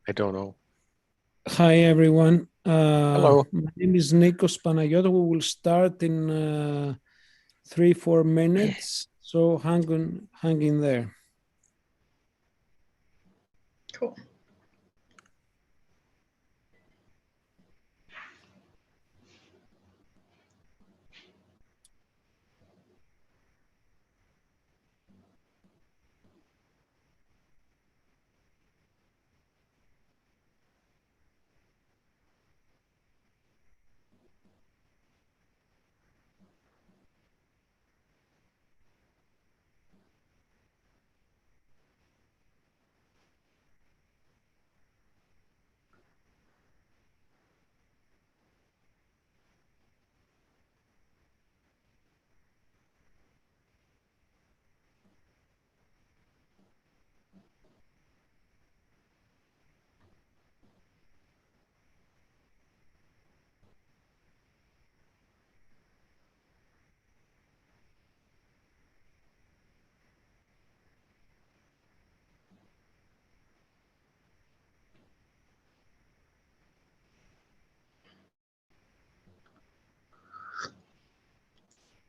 I don't know. Hi, everyone. Hello. My name is Nikos Panagiotou. We will start in 3-4 minutes. So hang in there. Cool.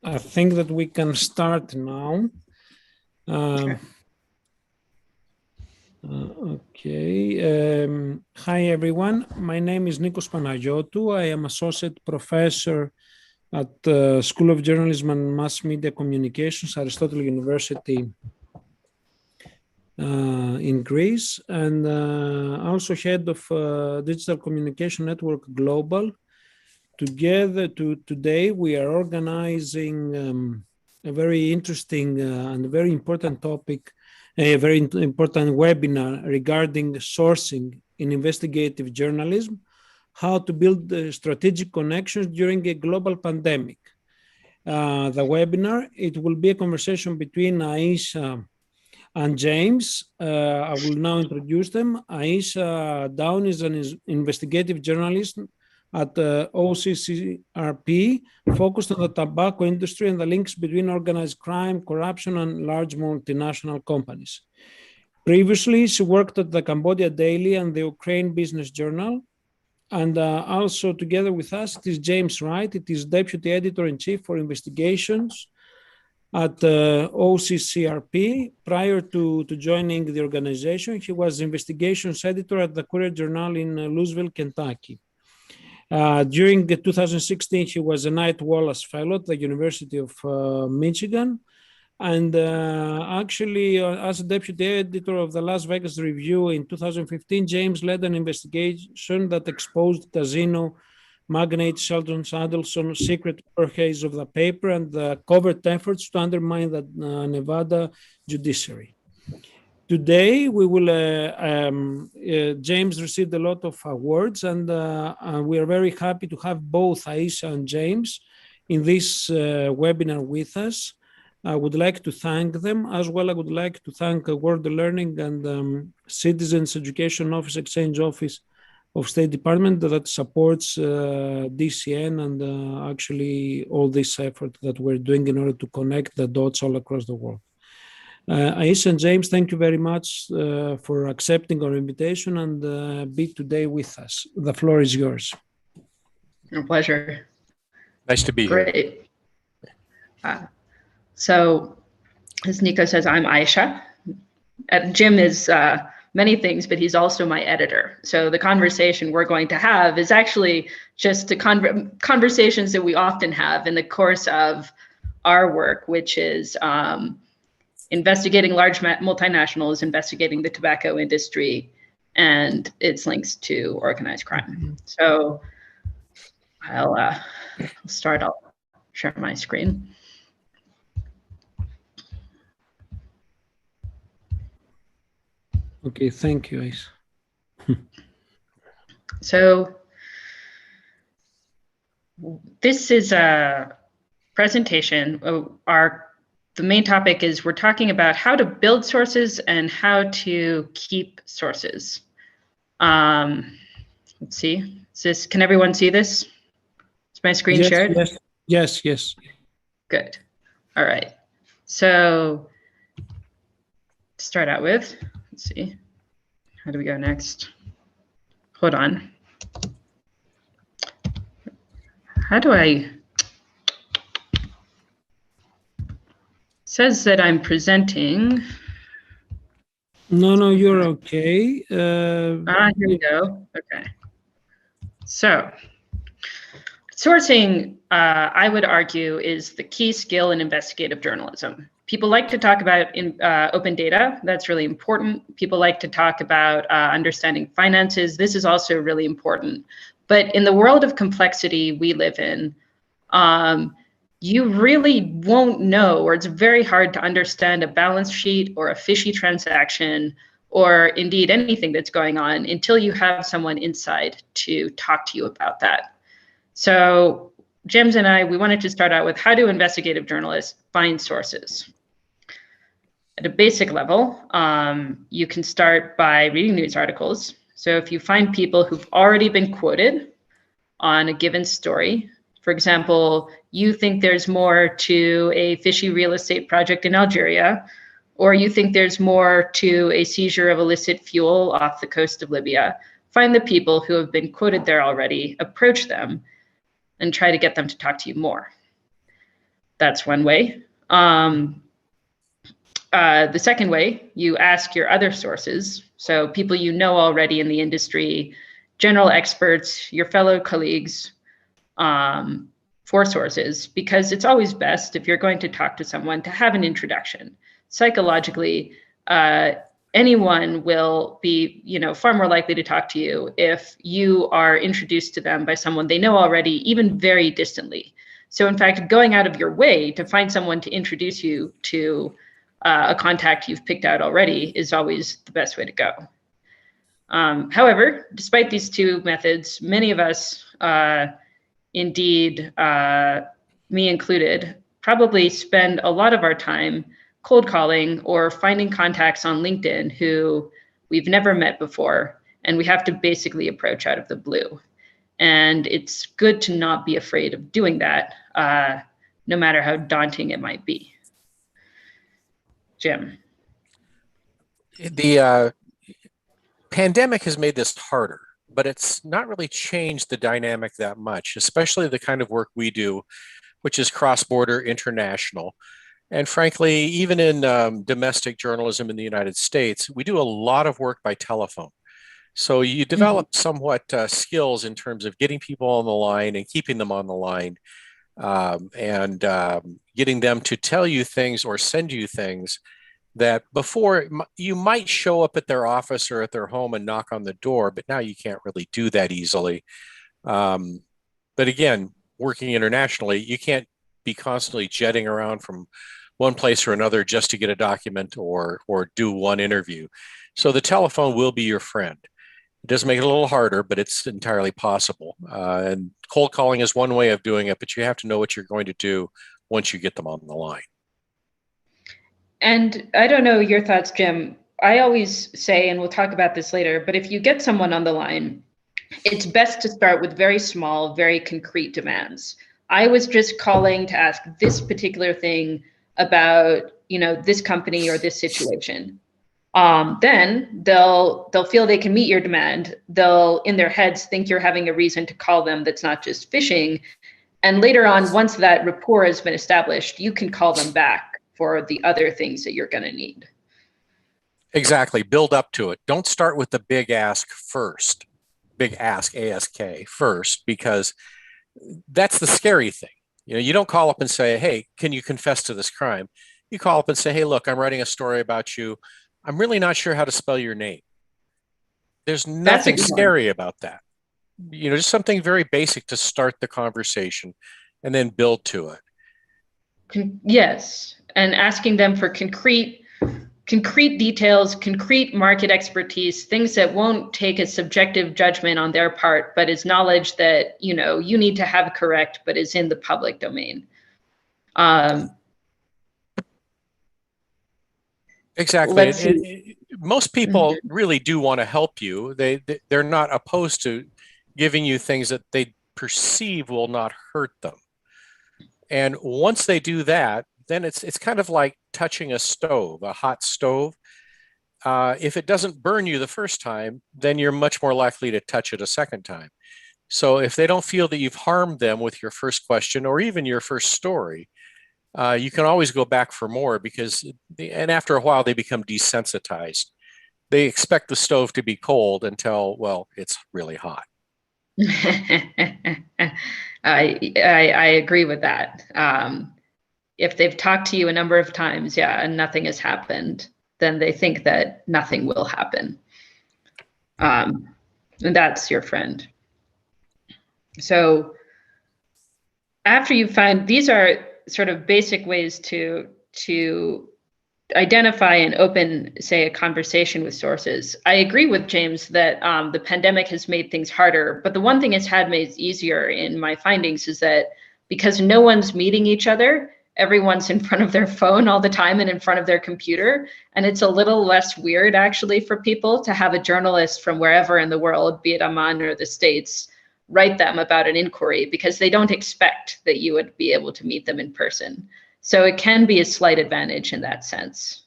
I think that we can start now. Hi, everyone. My name is Nikos Panagiotou. I am Associate Professor at the School of Journalism and Mass Media Communications, Aristotle University in Greece, and also head of Digital Communication Network Global. Today, we are organizing a very interesting and very important topic, a very important webinar regarding sourcing in investigative journalism, how to build strategic connections during a global pandemic. The webinar, it will be a conversation between Aisha and James. I will now introduce them. Aisha Down is an investigative journalist at OCCRP, focused on the tobacco industry and the links between organized crime, corruption, and large multinational companies. Previously, she worked at the Cambodia Daily and the Ukraine Business Journal. And also together with us, it is James Wright. It is Deputy Editor-in-Chief for Investigations at OCCRP. Prior to joining the organization, he was Investigations Editor at the Courier Journal in Louisville, Kentucky. During 2016, he was a Knight Wallace Fellow at the University of Michigan. And actually, as a deputy editor of the Las Vegas Review in 2015, James led an investigation that exposed casino magnate Sheldon Adelson's secret purchase of the paper and the covert efforts to undermine the Nevada judiciary. Today, we will, James received a lot of awards, and we are very happy to have both Aisha and James in this webinar with us. I would like to thank them. As well, I would like to thank World Learning and Citizens Education Office, Exchange Office of State Department that supports DCN and actually all this effort that we're doing in order to connect the dots all across the world. Aisha and James, thank you very much for accepting our invitation and be today with us. The floor is yours. A pleasure. Nice to be here. Great. So, as Nico says, I'm Aisha. Jim is many things, but he's also my editor. So the conversation we're going to have is actually just the conversations that we often have in the course of our work, which is investigating large multinationals, investigating the tobacco industry and its links to organized crime. So I'll start, I'll share my screen. Okay, thank you, Aisha. So this is a presentation. The main topic is we're talking about how to build sources and how to keep sources. Let's see. Can everyone see this? Is my screen shared? Yes. Good. All right. So to start out with, let's see. How do we go next? Hold on. How do I? Says that I'm presenting. No, you're okay. Here we go. Okay. So sourcing, I would argue, is the key skill in investigative journalism. People like to talk about open data. That's really important. People like to talk about understanding finances. This is also really important. But in the world of complexity we live in, you really won't know, or it's very hard to understand a balance sheet or a fishy transaction, or indeed anything that's going on until you have someone inside to talk to you about that. So James and I, we wanted to start out with, how do investigative journalists find sources? At a basic level, you can start by reading news articles. So if you find people who've already been quoted on a given story, for example, you think there's more to a fishy real estate project in Algeria, or you think there's more to a seizure of illicit fuel off the coast of Libya, find the people who have been quoted there already, approach them, and try to get them to talk to you more. That's one way. The second way, you ask your other sources, so people you know already in the industry, general experts, your fellow colleagues, for sources, because it's always best, if you're going to talk to someone, to have an introduction. Psychologically, anyone will be, far more likely to talk to you if you are introduced to them by someone they know already, even very distantly. So in fact, going out of your way to find someone to introduce you to a contact you've picked out already is always the best way to go. However, despite these two methods, many of us, indeed, me included, probably spend a lot of our time cold calling or finding contacts on LinkedIn who we've never met before, and we have to basically approach out of the blue. And it's good to not be afraid of doing that, no matter how daunting it might be. Jim. The pandemic has made this harder, but it's not really changed the dynamic that much, especially the kind of work we do, which is cross-border international. And frankly, even in domestic journalism in the United States, we do a lot of work by telephone. So you develop somewhat skills in terms of getting people on the line and keeping them on the line, and getting them to tell you things or send you things that before you might show up at their office or at their home and knock on the door, but now you can't really do that easily. But again, working internationally, you can't be constantly jetting around from one place or another just to get a document or do one interview. So the telephone will be your friend. It does make it a little harder, but it's entirely possible. And cold calling is one way of doing it, but you have to know what you're going to do once you get them on the line. And I don't know your thoughts, Jim. I always say, and we'll talk about this later, but if you get someone on the line, it's best to start with very small, very concrete demands. I was just calling to ask this particular thing about, this company or this situation. Then they'll feel they can meet your demand. They'll, in their heads, think you're having a reason to call them that's not just phishing. And later on, once that rapport has been established, you can call them back for the other things that you're going to need. Exactly. Build up to it. Don't start with the big ask first. Big ask, ASK, first, because that's the scary thing. You don't call up and say, hey, can you confess to this crime? You call up and say, hey, look, I'm writing a story about you. I'm really not sure how to spell your name. There's nothing scary about that. Just something very basic to start the conversation and then build to it. Yes. And asking them for concrete details, concrete market expertise, things that won't take a subjective judgment on their part, but is knowledge that, you need to have correct, but is in the public domain. Exactly. Most people really do want to help you. They're not opposed to giving you things that they perceive will not hurt them. And once they do that, then it's kind of like touching a stove, a hot stove. if it doesn't burn you the first time, then you're much more likely to touch it a second time. So if they don't feel that you've harmed them with your first question or even your first story, you can always go back for more and after a while they become desensitized. They expect the stove to be cold until, well, it's really hot. I agree with that. If they've talked to you a number of times, and nothing has happened, then they think that nothing will happen. And that's your friend. So after you find, these are sort of basic ways to identify and open, say, a conversation with sources. I agree with James that the pandemic has made things harder, but the one thing it's had made easier in my findings is that because no one's meeting each other, everyone's in front of their phone all the time and in front of their computer. And it's a little less weird actually for people to have a journalist from wherever in the world, be it Amman or the States, write them about an inquiry because they don't expect that you would be able to meet them in person. So it can be a slight advantage in that sense.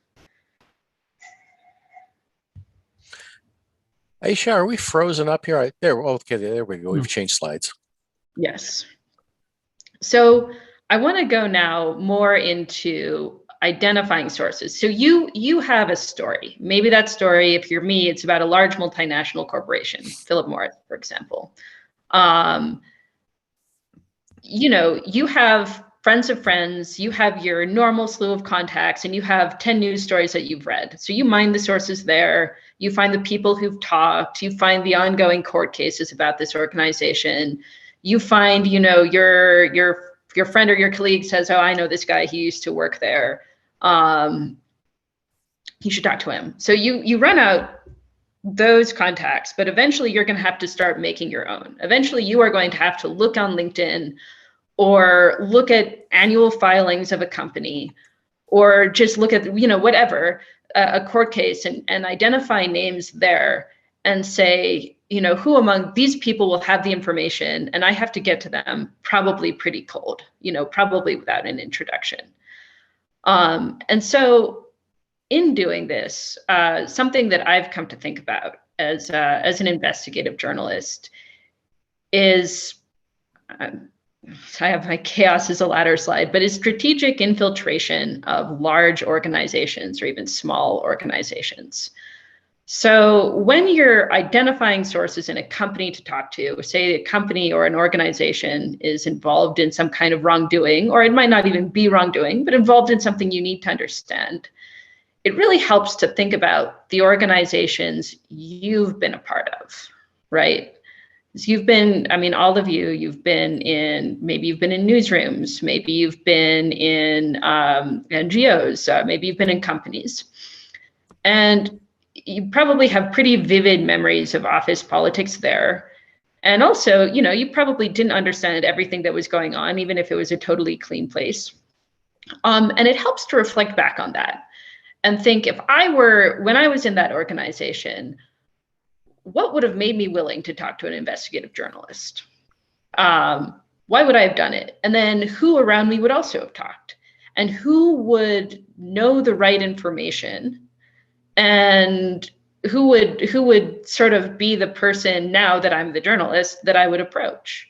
Aisha, are we frozen up here? There, okay, there we go. We've changed slides. Yes. So I want to go now more into identifying sources. So you have a story. Maybe that story, if you're me, it's about a large multinational corporation, Philip Morris, for example. You have friends of friends, you have your normal slew of contacts, and you have 10 news stories that you've read. So you mine the sources there, you find the people who've talked, you find the ongoing court cases about this organization, you find, your friend or your colleague says, oh, I know this guy, he used to work there. You should talk to him. So you run out those contacts, but eventually you're going to have to start making your own. Eventually you are going to have to look on LinkedIn or look at annual filings of a company, or just look at, whatever, a court case and identify names there and say, who among these people will have the information, and I have to get to them probably pretty cold, probably without an introduction. And so in doing this, something that I've come to think about as an investigative journalist is, I have my chaos as a ladder slide, but is strategic infiltration of large organizations or even small organizations. So when you're identifying sources in a company to talk to, say a company or an organization is involved in some kind of wrongdoing, or it might not even be wrongdoing, but involved in something you need to understand, it really helps to think about the organizations you've been a part of, right? You've been, all of you, maybe you've been in newsrooms, maybe you've been in NGOs, maybe you've been in companies. And you probably have pretty vivid memories of office politics there. And also, you probably didn't understand everything that was going on, even if it was a totally clean place. And it helps to reflect back on that and think, when I was in that organization, what would have made me willing to talk to an investigative journalist? Why would I have done it? And then who around me would also have talked? And who would know the right information? And who would sort of be the person, now that I'm the journalist, that I would approach?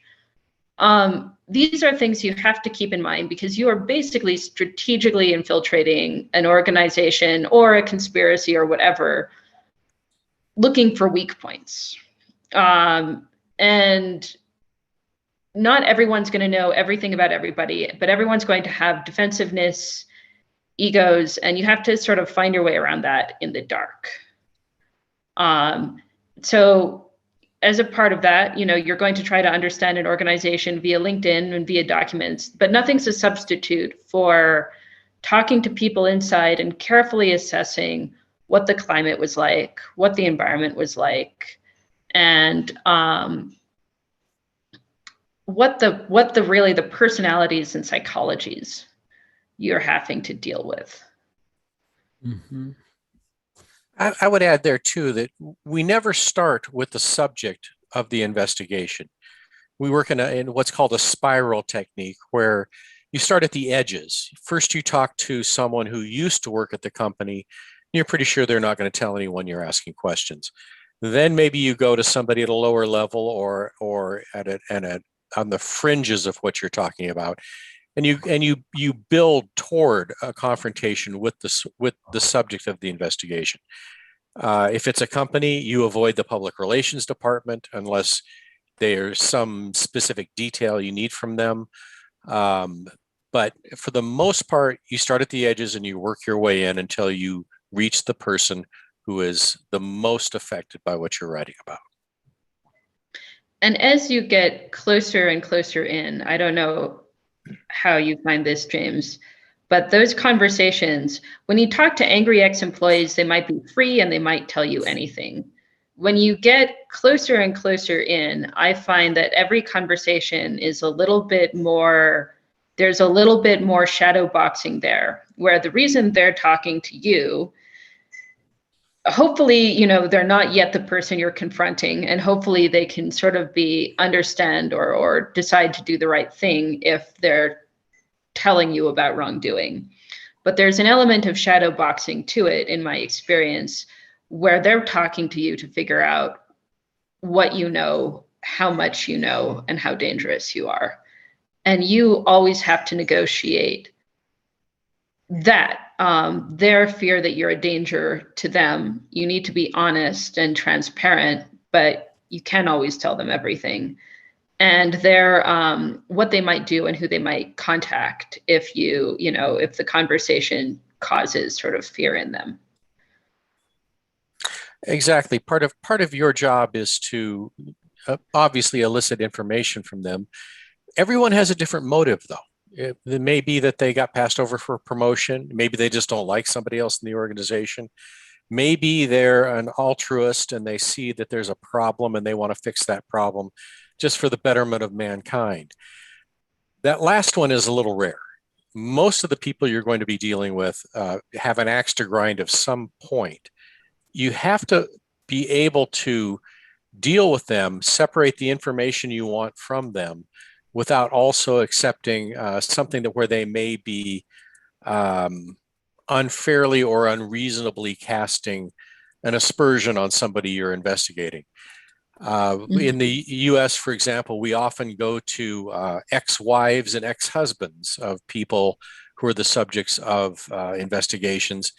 These are things you have to keep in mind because you are basically strategically infiltrating an organization or a conspiracy or whatever, looking for weak points. And not everyone's going to know everything about everybody, but everyone's going to have defensiveness, egos, and you have to sort of find your way around that in the dark. So as a part of that, you're going to try to understand an organization via LinkedIn and via documents, but nothing's a substitute for talking to people inside and carefully assessing what the climate was like, what the environment was like, and what the personalities and psychologies you're having to deal with. Mm-hmm. I would add there too that we never start with the subject of the investigation. We work in what's called a spiral technique, where you start at the edges. First, you talk to someone who used to work at the company You're pretty sure they're not going to tell anyone you're asking questions. Then maybe you go to somebody at a lower level or on the fringes of what you're talking about, and you build toward a confrontation with the subject of the investigation. If it's a company, you avoid the public relations department unless there's some specific detail you need from them. But for the most part, you start at the edges and you work your way in until you reach the person who is the most affected by what you're writing about. And as you get closer and closer in, I don't know how you find this, James, but those conversations, when you talk to angry ex-employees, they might be free and they might tell you anything. When you get closer and closer in, I find that every conversation is a little bit more, there's a little bit more shadow boxing there, where the reason they're talking to you, hopefully, you know, they're not yet the person you're confronting, and hopefully they can sort of understand or decide to do the right thing if they're telling you about wrongdoing. But there's an element of shadow boxing to it, in my experience, where they're talking to you to figure out what you know, how much you know, and how dangerous you are. And you always have to negotiate that. Their fear that you're a danger to them, you need to be honest and transparent, but you can't always tell them everything. And their what they might do and who they might contact if if the conversation causes sort of fear in them. Exactly. Part of your job is to obviously elicit information from them. Everyone has a different motive, though. It may be that they got passed over for a promotion. Maybe they just don't like somebody else in the organization. Maybe they're an altruist and they see that there's a problem and they want to fix that problem just for the betterment of mankind. That last one is a little rare. Most of the people you're going to be dealing with have an axe to grind of some point. You have to be able to deal with them, separate the information you want from them, without also accepting something that where they may be unfairly or unreasonably casting an aspersion on somebody you're investigating. In the US, for example, we often go to ex-wives and ex-husbands of people who are the subjects of investigations.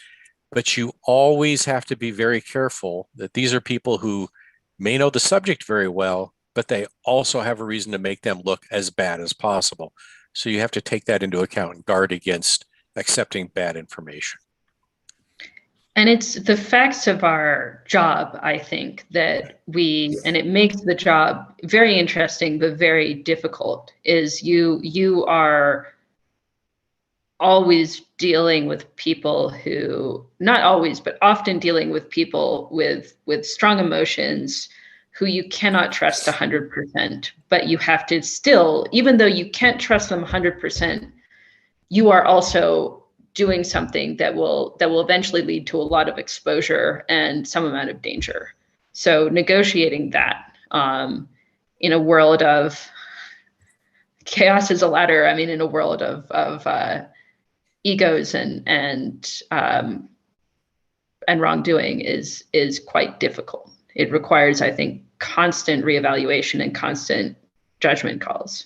But you always have to be very careful that these are people who may know the subject very well, but they also have a reason to make them look as bad as possible. So you have to take that into account and guard against accepting bad information. And it's the facts of our job, I think, and it makes the job very interesting, but very difficult, is you are always dealing with people who, not always, but often dealing with people with strong emotions who you cannot trust 100%, but you have to still, even though you can't trust them 100%, you are also doing something that will eventually lead to a lot of exposure and some amount of danger. So negotiating that in a world of chaos is a ladder. I mean, in a world of egos and wrongdoing is quite difficult. It requires, I think, constant reevaluation and constant judgment calls.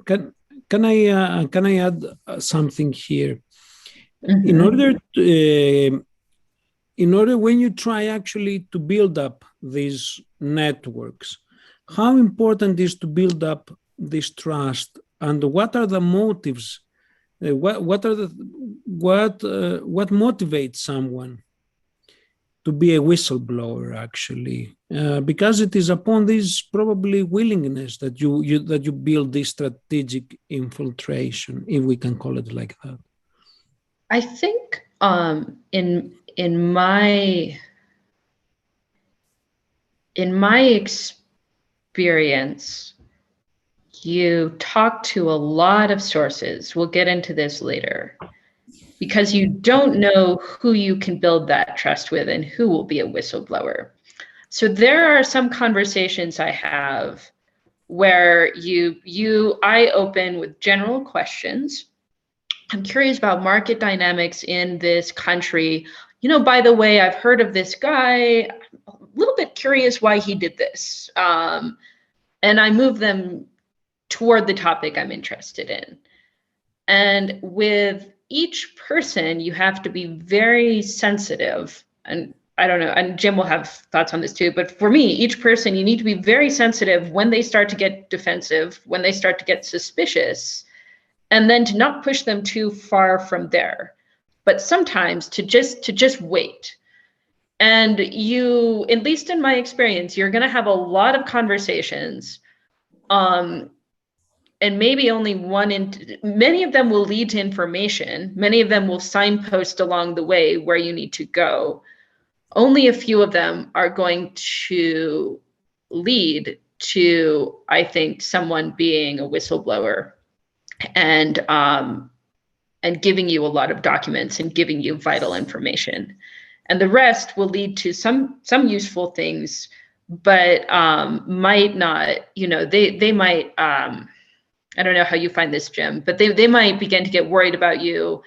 Can I add something here? Mm-hmm. In order when you try actually to build up these networks, how important is to build up this trust, and what are the motives? What motivates someone to be a whistleblower, actually? Because it is upon this probably willingness that you build this strategic infiltration, if we can call it like that. I think in my experience, you talk to a lot of sources. We'll get into this later, because you don't know who you can build that trust with and who will be a whistleblower. So there are some conversations I have where I open with general questions, I'm curious about market dynamics in this country. By the way, I've heard of this guy. I'm a little bit curious why he did this. And I move them toward the topic I'm interested in. And with each person, you have to be very sensitive. And I don't know, and Jim will have thoughts on this too, but for me, each person, you need to be very sensitive when they start to get defensive, when they start to get suspicious, and then to not push them too far from there. But sometimes to just wait. And you, at least in my experience, you're going to have a lot of conversations, and maybe only many of them will lead to information. Many of them will signpost along the way where you need to go. Only a few of them are going to lead to, I think, someone being a whistleblower and giving you a lot of documents and giving you vital information. And the rest will lead to some useful things, but might not, they might, I don't know how you find this, Jim, but they might begin to get worried about you.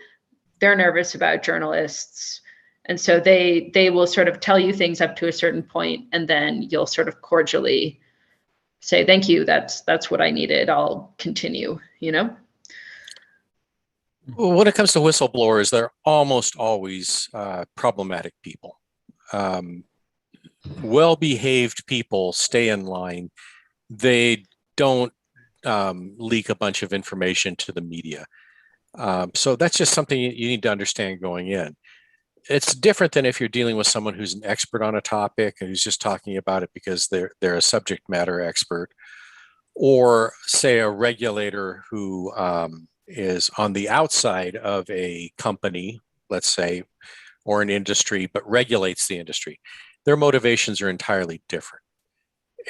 They're nervous about journalists. And so they will sort of tell you things up to a certain point, and then you'll sort of cordially say, thank you, that's what I needed. I'll continue, Well, when it comes to whistleblowers, they're almost always problematic people. Well-behaved people stay in line. They don't leak a bunch of information to the media. So that's just something you need to understand going in. It's different than if you're dealing with someone who's an expert on a topic and who's just talking about it because they're a subject matter expert, or say a regulator who is on the outside of a company, let's say, or an industry, but regulates the industry. Their motivations are entirely different.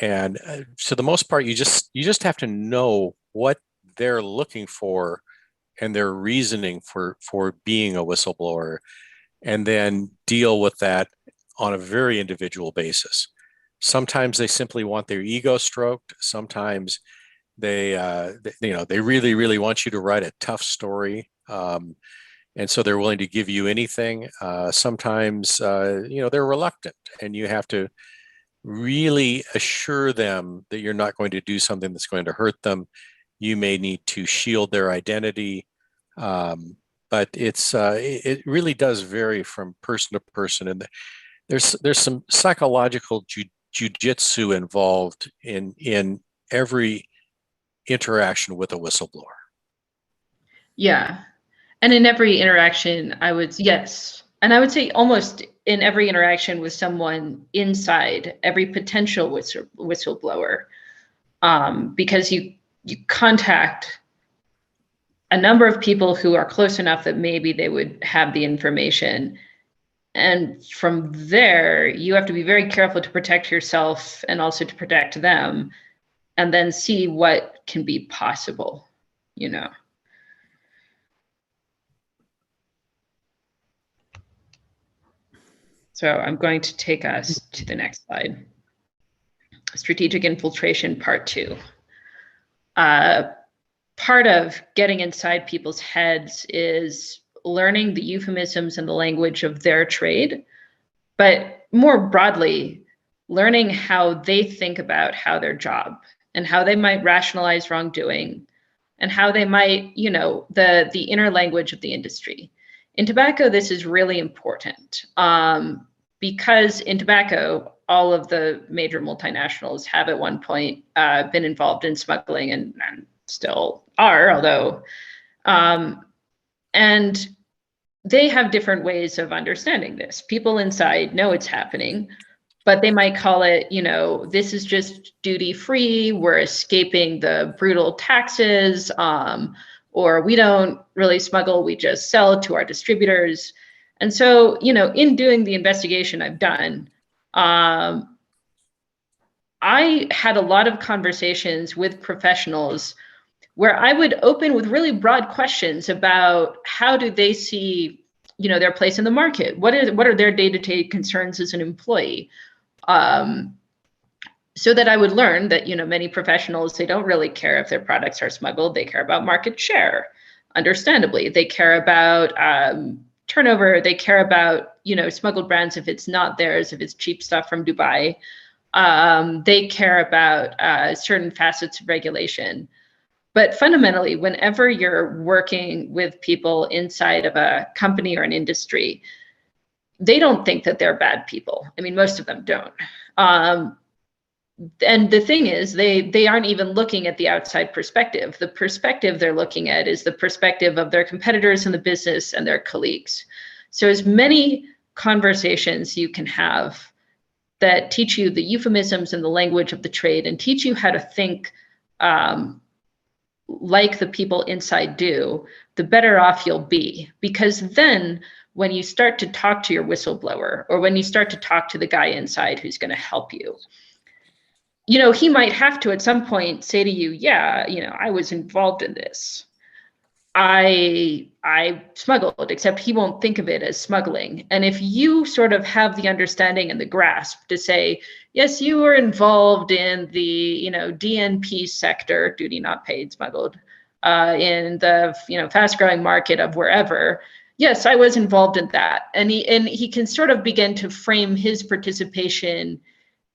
And for the most part, you just have to know what they're looking for and their reasoning for being a whistleblower, and then deal with that on a very individual basis. Sometimes they simply want their ego stroked. Sometimes they really, really want you to write a tough story. And so they're willing to give you anything. Sometimes, they're reluctant, and you have to really assure them that you're not going to do something that's going to hurt them. You may need to shield their identity. But it really does vary from person to person. And there's some psychological jujitsu involved in every interaction with a whistleblower. Yeah. And in every interaction, yes. And I would say almost in every interaction with someone inside, every potential whistleblower, because you contact a number of people who are close enough that maybe they would have the information. And from there, you have to be very careful to protect yourself and also to protect them, and then see what can be possible, So I'm going to take us to the next slide. Strategic infiltration, part 2. Part of getting inside people's heads is learning the euphemisms and the language of their trade, but more broadly, learning how they think about how their job and how they might rationalize wrongdoing and how they might, the inner language of the industry. In tobacco, this is really important because in tobacco, all of the major multinationals have at one point been involved in smuggling and still are, although, and they have different ways of understanding this. People inside know it's happening, but they might call it, this is just duty free, we're escaping the brutal taxes, or we don't really smuggle, we just sell to our distributors. And so, in doing the investigation I've done, I had a lot of conversations with professionals where I would open with really broad questions about how do they see, their place in the market? What are their day-to-day concerns as an employee? So that I would learn that, many professionals, they don't really care if their products are smuggled, they care about market share. understandably. They care about turnover. They care about, smuggled brands if it's not theirs, if it's cheap stuff from Dubai. They care about certain facets of regulation. But fundamentally, whenever you're working with people inside of a company or an industry, they don't think that they're bad people. I mean, most of them don't. And the thing is, they aren't even looking at the outside perspective. The perspective they're looking at is the perspective of their competitors in the business and their colleagues. So as many conversations you can have that teach you the euphemisms and the language of the trade and teach you how to think like the people inside do, the better off you'll be. Because then when you start to talk to your whistleblower, or when you start to talk to the guy inside who's going to help you, he might have to at some point say to you, yeah, I was involved in this. I smuggled, except he won't think of it as smuggling. And if you sort of have the understanding and the grasp to say, yes, you were involved in the, DNP sector, duty not paid, smuggled, in the, fast growing market of wherever. Yes, I was involved in that. And he can sort of begin to frame his participation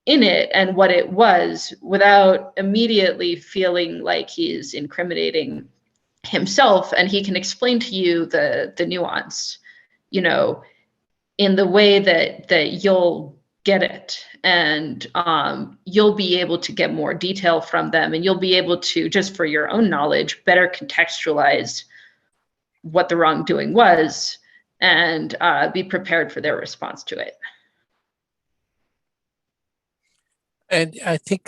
in it and what it was without immediately feeling like he's incriminating himself. And he can explain to you the nuance, in the way that you'll get it. And you'll be able to get more detail from them, and you'll be able to, just for your own knowledge, better contextualize what the wrongdoing was and be prepared for their response to it. And I think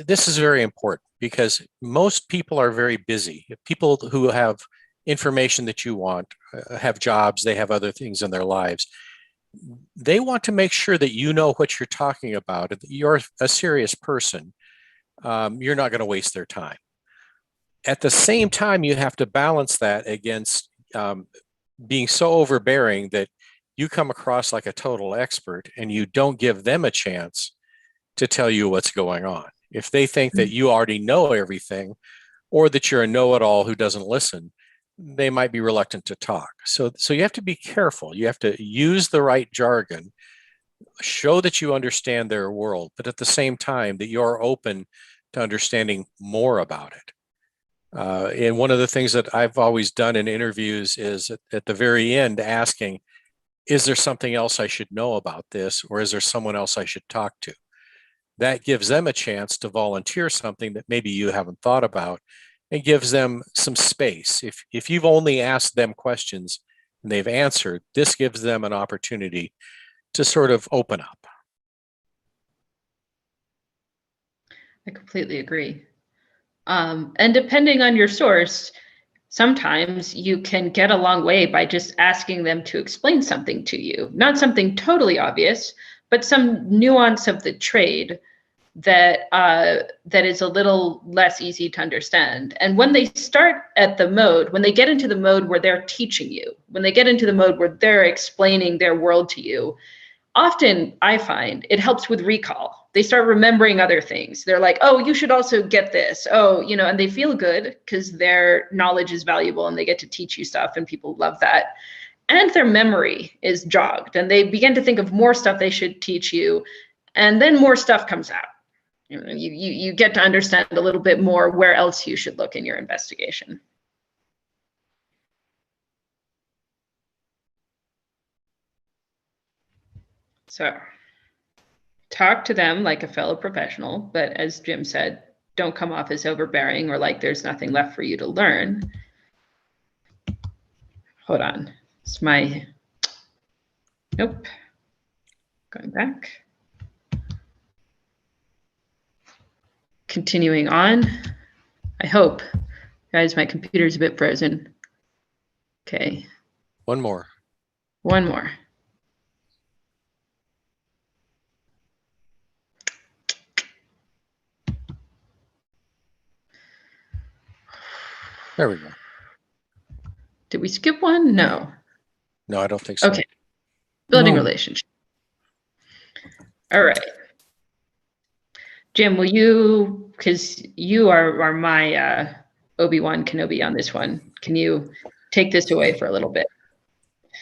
this is very important because most people are very busy. People who have information that you want, have jobs, they have other things in their lives. They want to make sure that you know what you're talking about, that you're a serious person. You're not going to waste their time. At the same time, you have to balance that against being so overbearing that you come across like a total expert and you don't give them a chance to tell you what's going on. If they think that you already know everything, or that you're a know-it-all who doesn't listen, they might be reluctant to talk. So you have to be careful. You have to use the right jargon, show that you understand their world, but at the same time that you're open to understanding more about it. And one of the things that I've always done in interviews is at the very end asking, is there something else I should know about this, or is there someone else I should talk to? That gives them a chance to volunteer something that maybe you haven't thought about, and gives them some space. If you've only asked them questions and they've answered, this gives them an opportunity to sort of open up. I completely agree. And depending on your source, sometimes you can get a long way by just asking them to explain something to you. Not something totally obvious, but some nuance of the trade that is a little less easy to understand. And when they start at the mode, when they get into the mode where they're teaching you, when they get into the mode where they're explaining their world to you, often I find it helps with recall. They start remembering other things. They're like, oh, you should also get this. Oh, and they feel good because their knowledge is valuable and they get to teach you stuff, and people love that. And their memory is jogged, and they begin to think of more stuff they should teach you, and then more stuff comes out. You get to understand a little bit more where else you should look in your investigation. So talk to them like a fellow professional, but as Jim said, don't come off as overbearing or like there's nothing left for you to learn. Hold on. It's my, nope. Going back. Continuing on. I hope. Guys, my computer's a bit frozen. Okay. One more. One more. There we go. Did we skip one? No. No, I don't think so. Okay. Building No. relationship. All right. Jim, will you, because you are my Obi-Wan Kenobi on this one. Can you take this away for a little bit?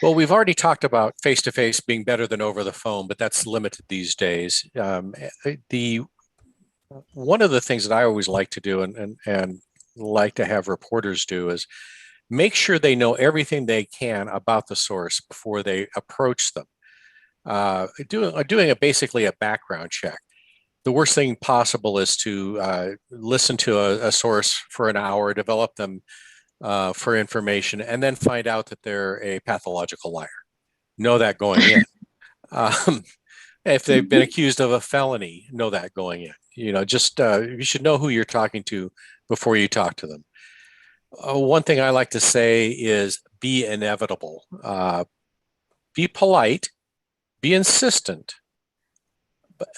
Well, we've already talked about face-to-face being better than over the phone, but that's limited these days. One of the things that I always like to do and like to have reporters do is make sure they know everything they can about the source before they approach them. Doing basically a background check. The worst thing possible is to listen to a source for an hour, develop them for information, and then find out that they're a pathological liar. Know that going in. If they've been accused of a felony, know that going in. You should know who you're talking to before you talk to them. One thing I like to say is be inevitable. Be polite, be insistent,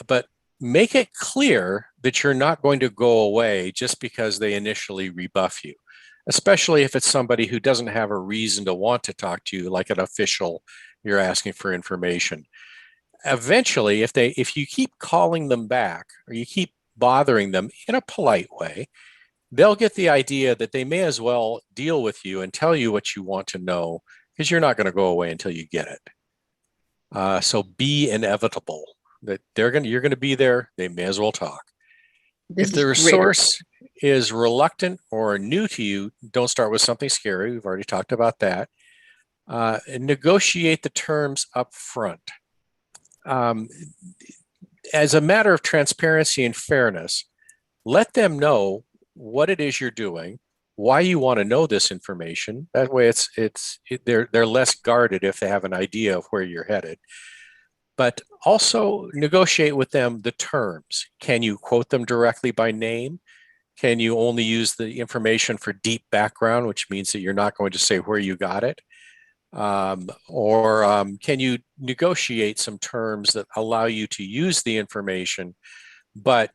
but make it clear that you're not going to go away just because they initially rebuff you, especially if it's somebody who doesn't have a reason to want to talk to you, like an official you're asking for information. Eventually, if you keep calling them back or you keep bothering them in a polite way, they'll get the idea that they may as well deal with you and tell you what you want to know, because you're not going to go away until you get it. So be inevitable. That you're going to be there. They may as well talk. If the source is reluctant or new to you, don't start with something scary. We've already talked about that. Negotiate the terms up front. As a matter of transparency and fairness, let them know what it is you're doing, why you want to know this information. That way they're less guarded if they have an idea of where you're headed. But also negotiate with them the terms. Can you quote them directly by name? Can you only use the information for deep background, which means that you're not going to say where you got it? Or can you negotiate some terms that allow you to use the information, but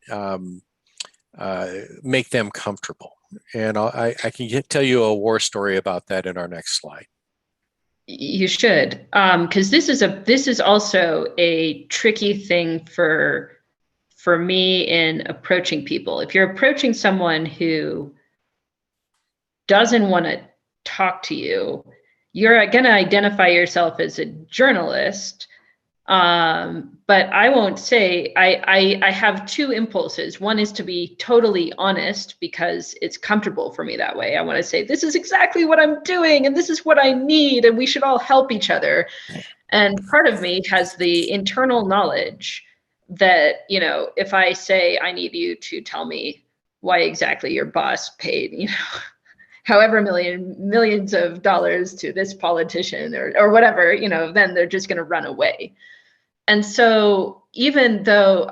make them comfortable? And I can tell you a war story about that in our next slide. You should, because this is also a tricky thing for me in approaching people. If you're approaching someone who doesn't want to talk to you, you're going to identify yourself as a journalist. But I won't say, I have two impulses. One is to be totally honest because it's comfortable for me that way. I want to say, this is exactly what I'm doing and this is what I need and we should all help each other. And part of me has the internal knowledge that, if I say, I need you to tell me why exactly your boss paid, however millions of dollars to this politician or whatever, then they're just going to run away. And so even though,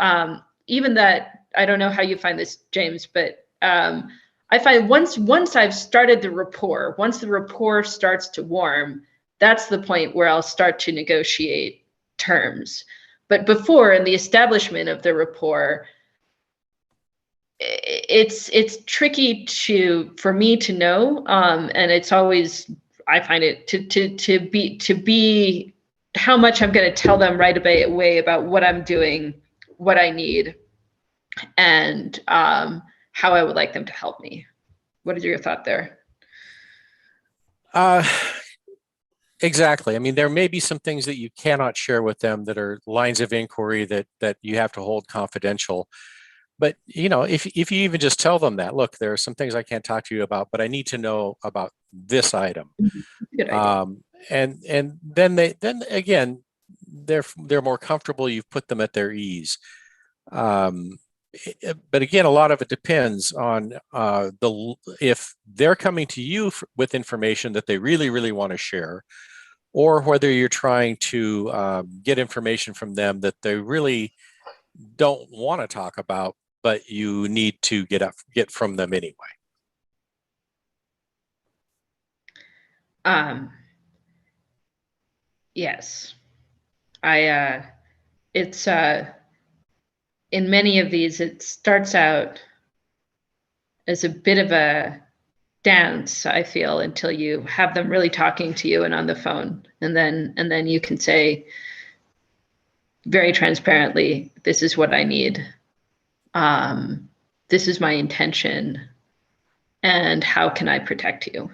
even that, I don't know how you find this, James, but I find once I've started the rapport, once the rapport starts to warm, that's the point where I'll start to negotiate terms. But before, in the establishment of the rapport, it's tricky for me to know, and it's always, I find it to be how much I'm going to tell them right away about what I'm doing, what I need, and how I would like them to help me. What is your thought there? Exactly. I mean, there may be some things that you cannot share with them that are lines of inquiry that you have to hold confidential. But, if you even just tell them that, look, there are some things I can't talk to you about, but I need to know about this item. Good idea. And then again, they're more comfortable. You've put them at their ease. But again, a lot of it depends on if they're coming to you with information that they really, really want to share, or whether you're trying to get information from them that they really don't want to talk about, but you need to get from them anyway. Yes, it's in many of these, it starts out as a bit of a dance, I feel, until you have them really talking to you and on the phone, and then you can say very transparently, this is what I need. This is my intention. and how can I protect you?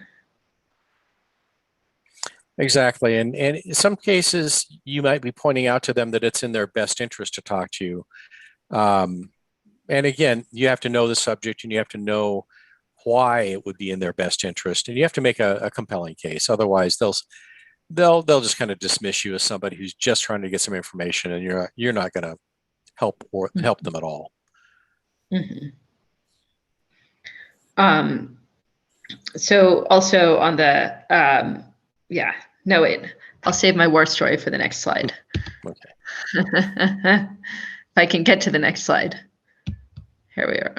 Exactly. And in some cases, you might be pointing out to them that it's in their best interest to talk to you. And again, you have to know the subject and you have to know why it would be in their best interest. And you have to make a compelling case. Otherwise, they'll just kind of dismiss you as somebody who's just trying to get some information, and you're not going to help them at all. Mm-hmm. So also on the I'll save my war story for the next slide. Okay. If I can get to the next slide. Here we are.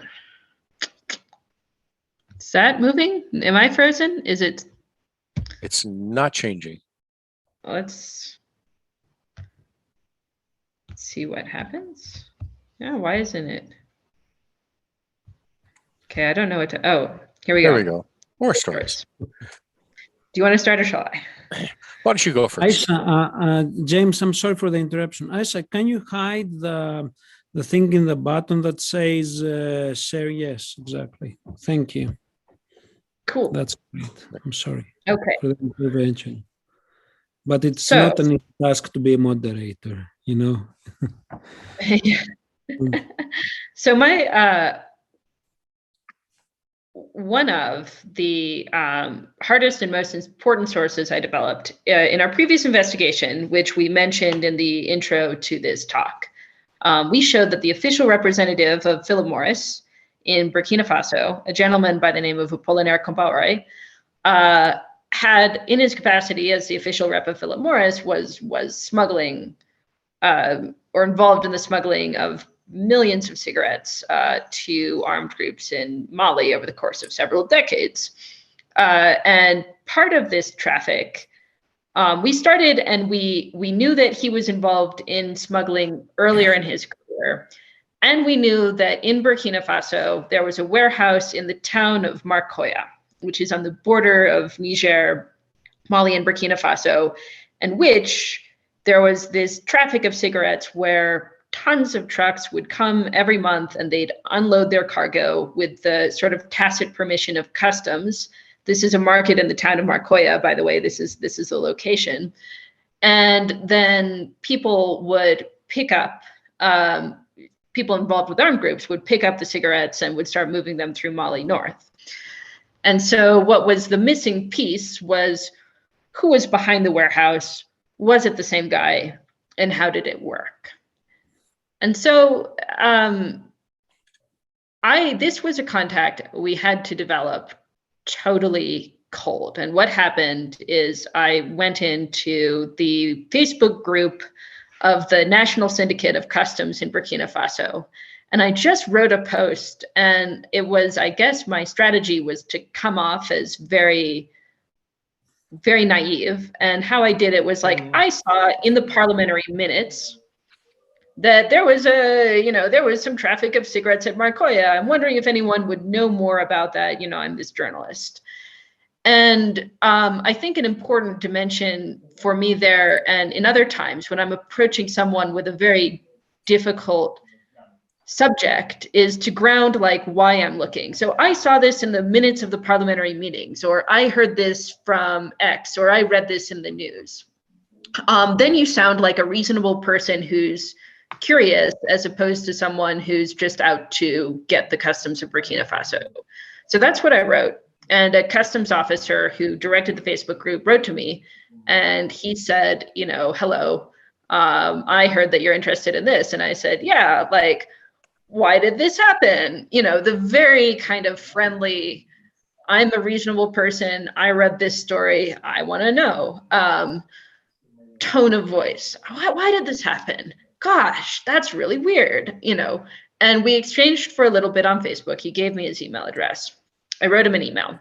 Is that moving? Am I frozen? Is it? It's not changing. Let's see what happens. Yeah, why isn't it? Okay, I don't know what to, oh, here we go. There we go. More stories. Do you want to start or shall I? Why don't you go first? Aisha, James, I'm sorry for the interruption. Aisha, can you hide the thing in the bottom that says share yes? Exactly. Thank you. Cool. That's great. I'm sorry. Okay. For the intervention. But it's not an easy task to be a moderator, you know? So my, one of the hardest and most important sources I developed in our previous investigation, which we mentioned in the intro to this talk, we showed that the official representative of Philip Morris in Burkina Faso, a gentleman by the name of Apollinaire Compaoré, had, in his capacity as the official rep of Philip Morris, was smuggling or involved in the smuggling of millions of cigarettes to armed groups in Mali over the course of several decades. And part of this traffic, we started and we knew that he was involved in smuggling earlier in his career. And we knew that in Burkina Faso, there was a warehouse in the town of Marcoya, which is on the border of Niger, Mali, and Burkina Faso, and which there was this traffic of cigarettes where tons of trucks would come every month and they'd unload their cargo with the sort of tacit permission of customs. This is a market in the town of Marcoya, by the way. This is the location. And then people would pick up, people involved with armed groups would pick up the cigarettes and would start moving them through Mali north. And so what was the missing piece was who was behind the warehouse? Was it the same guy? And how did it work? And so this was a contact we had to develop totally cold. And what happened is I went into the Facebook group of the National Syndicate of Customs in Burkina Faso. And I just wrote a post, and it was, I guess my strategy was to come off as very, very naive. And how I did it was like, I saw in the parliamentary minutes that there was there was some traffic of cigarettes at Marcoya. I'm wondering if anyone would know more about that. I'm this journalist. And I think an important dimension for me there, and in other times when I'm approaching someone with a very difficult subject, is to ground like why I'm looking. So I saw this in the minutes of the parliamentary meetings, or I heard this from X, or I read this in the news. Then you sound like a reasonable person who's curious, as opposed to someone who's just out to get the customs of Burkina Faso. So that's what I wrote. And a customs officer who directed the Facebook group wrote to me, and he said, hello, I heard that you're interested in this. And I said, yeah, like, why did this happen? The very kind of friendly, I'm a reasonable person, I read this story, I want to know, tone of voice. Why did this happen? Gosh, that's really weird, And we exchanged for a little bit on Facebook. He gave me his email address. I wrote him an email.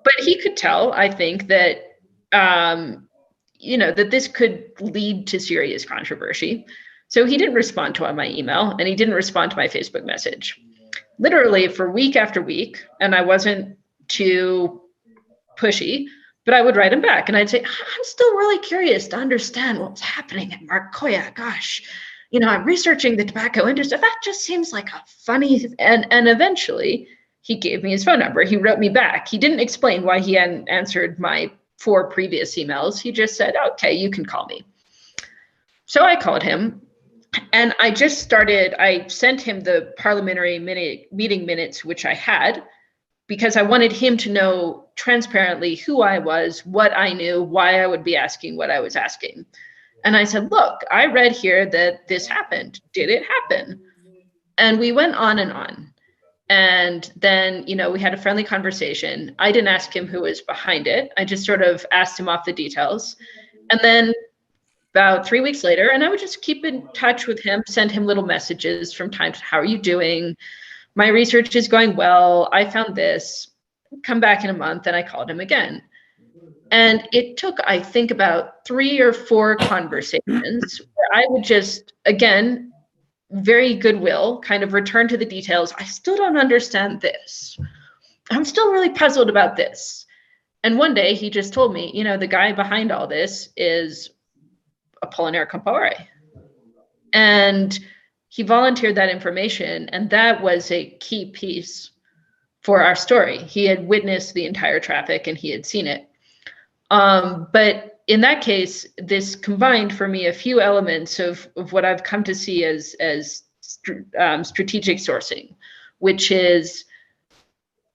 But he could tell, I think, that, that this could lead to serious controversy. So he didn't respond to my email, and he didn't respond to my Facebook message. Literally for week after week, and I wasn't too pushy, but I would write him back and I'd say, I'm still really curious to understand what's happening at Marcoya. Gosh, I'm researching the tobacco industry. That just seems like a funny, and eventually he gave me his phone number. He wrote me back. He didn't explain why he hadn't answered my 4 previous emails. He just said, okay, you can call me. So I called him, and I sent him the parliamentary meeting minutes, which I had, because I wanted him to know transparently who I was, what I knew, why I would be asking what I was asking. And I said, look, I read here that this happened. Did it happen? And we went on and on. And then, we had a friendly conversation. I didn't ask him who was behind it. I just sort of asked him off the details. And then about 3 weeks later, and I would just keep in touch with him, send him little messages from time to time. How are you doing? My research is going well. I found this. Come back in a month. And I called him again. And it took, I think, about 3 or 4 conversations where I would just, again, very goodwill, kind of return to the details. I still don't understand this. I'm still really puzzled about this. And one day he just told me, the guy behind all this is Apollinaire Compaore. And he volunteered that information, and that was a key piece for our story. He had witnessed the entire traffic and he had seen it. But in that case, this combined for me a few elements of what I've come to see as strategic sourcing, which is,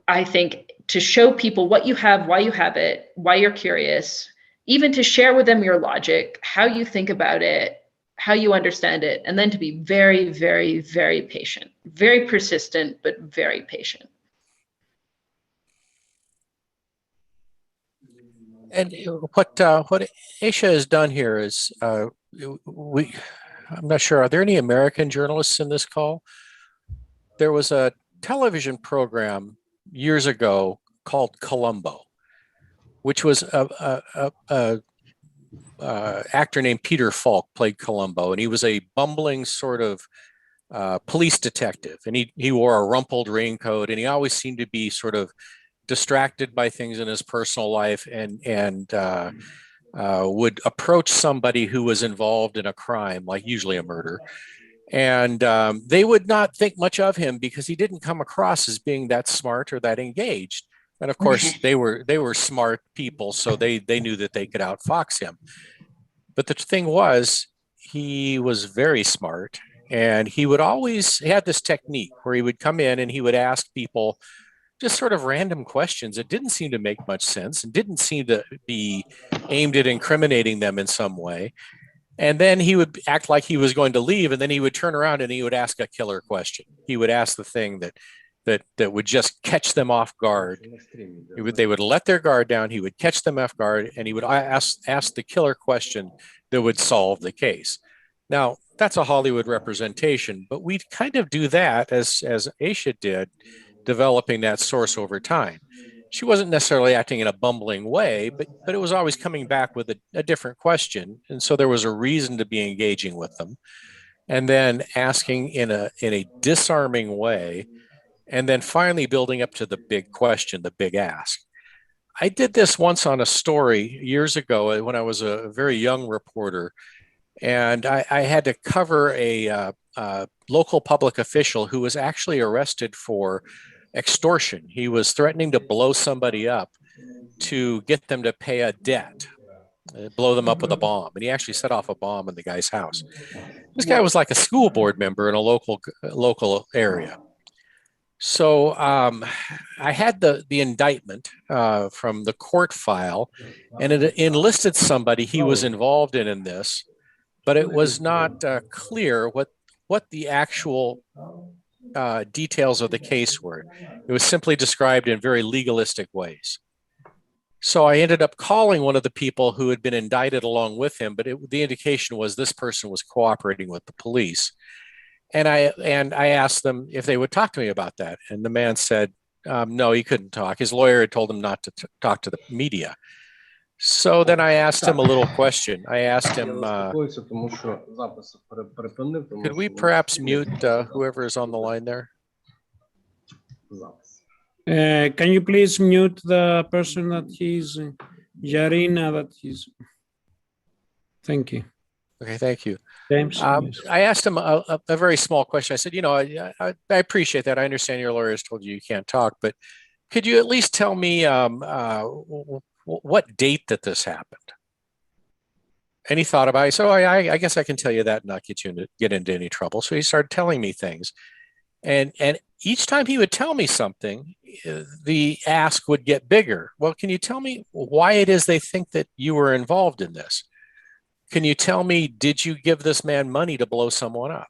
I think, to show people what you have, why you have it, why you're curious, even to share with them your logic, how you think about it, how you understand it, and then to be very, very, very patient, very persistent, but very patient. And what Aisha has done here is, I'm not sure, are there any American journalists in this call? There was a television program years ago called Columbo, which was a actor named Peter Falk played Columbo, and he was a bumbling sort of police detective, and he wore a rumpled raincoat, and he always seemed to be sort of distracted by things in his personal life, and would approach somebody who was involved in a crime, like usually a murder, and they would not think much of him because he didn't come across as being that smart or that engaged. And of course, they were smart people, so they knew that they could outfox him. But the thing was, he was very smart, and he had this technique where he would come in and he would ask people just sort of random questions that didn't seem to make much sense and didn't seem to be aimed at incriminating them in some way. And then he would act like he was going to leave, and then he would turn around and he would ask a killer question. He would ask the thing that would just catch them off guard. They would let their guard down. He would catch them off guard, and he would ask the killer question that would solve the case. Now, that's a Hollywood representation, but we kind of do that as Aisha did, developing that source over time. She wasn't necessarily acting in a bumbling way, but it was always coming back with a different question. And so there was a reason to be engaging with them, and then asking in a disarming way, and then finally building up to the big question, the big ask. I did this once on a story years ago when I was a very young reporter, and I had to cover a local public official who was actually arrested for extortion. He was threatening to blow somebody up to get them to pay a debt, blow them up with a bomb. And he actually set off a bomb in the guy's house. This guy was like a school board member in a local area. So I had the indictment from the court file, and it enlisted somebody he was involved in this, but it was not clear what the actual details of the case were. It was simply described in very legalistic ways. So I ended up calling one of the people who had been indicted along with him, but the indication was this person was cooperating with the police. And I asked them if they would talk to me about that. And the man said, no, he couldn't talk. His lawyer had told him not to talk to the media. So then I asked him a little question. I asked him, could we perhaps mute whoever is on the line there? Can you please mute the person that he's, Yarina, that he's, thank you. Okay, thank you. James. Yes. I asked him a very small question. I said, I appreciate that. I understand your lawyer has told you you can't talk, but could you at least tell me what date that this happened? And he thought about it. So I guess I can tell you that and not get into any trouble. So he started telling me things. And each time he would tell me something, the ask would get bigger. Well, can you tell me why it is they think that you were involved in this? Can you tell me, did you give this man money to blow someone up?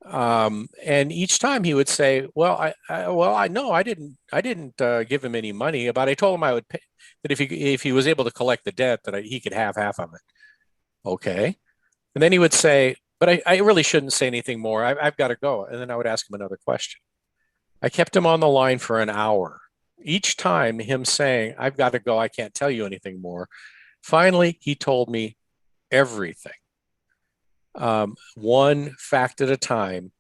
And each time he would say, "Well, I didn't give him any money, but I told him I would pay that if he was able to collect the debt, that he could have half of it." Okay, and then he would say, "But I really shouldn't say anything more. I've got to go." And then I would ask him another question. I kept him on the line for an hour. Each time, him saying, "I've got to go. I can't tell you anything more." Finally, he told me everything. One fact at a time,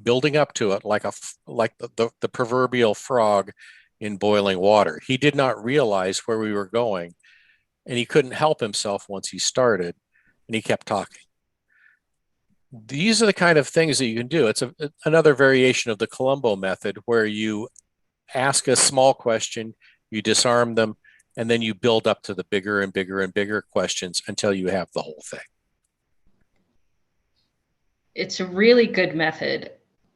building up to it like the proverbial frog in boiling water. He did not realize where we were going, and he couldn't help himself once he started, and he kept talking. These are the kind of things that you can do. It's another variation of the Columbo method, where you ask a small question, you disarm them, and then you build up to the bigger and bigger and bigger questions until you have the whole thing. It's a really good method.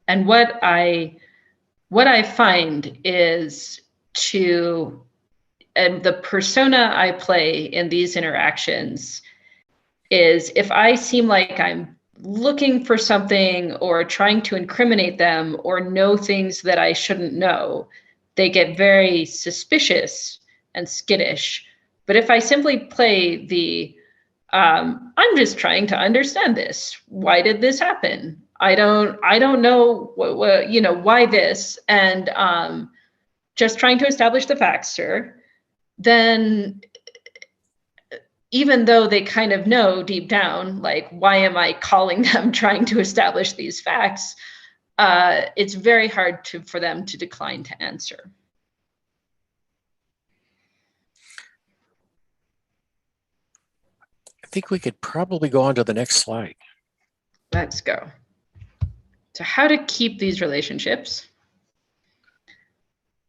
And what I find is and the persona I play in these interactions is, if I seem like I'm looking for something or trying to incriminate them or know things that I shouldn't know, they get very suspicious and skittish. But if I simply play I'm just trying to understand this. Why did this happen? I don't know why this, and just trying to establish the facts, sir. Then, even though they kind of know deep down, like, why am I calling them trying to establish these facts? It's very hard for them to decline to answer. I think we could probably go on to the next slide. Let's go. So how to keep these relationships.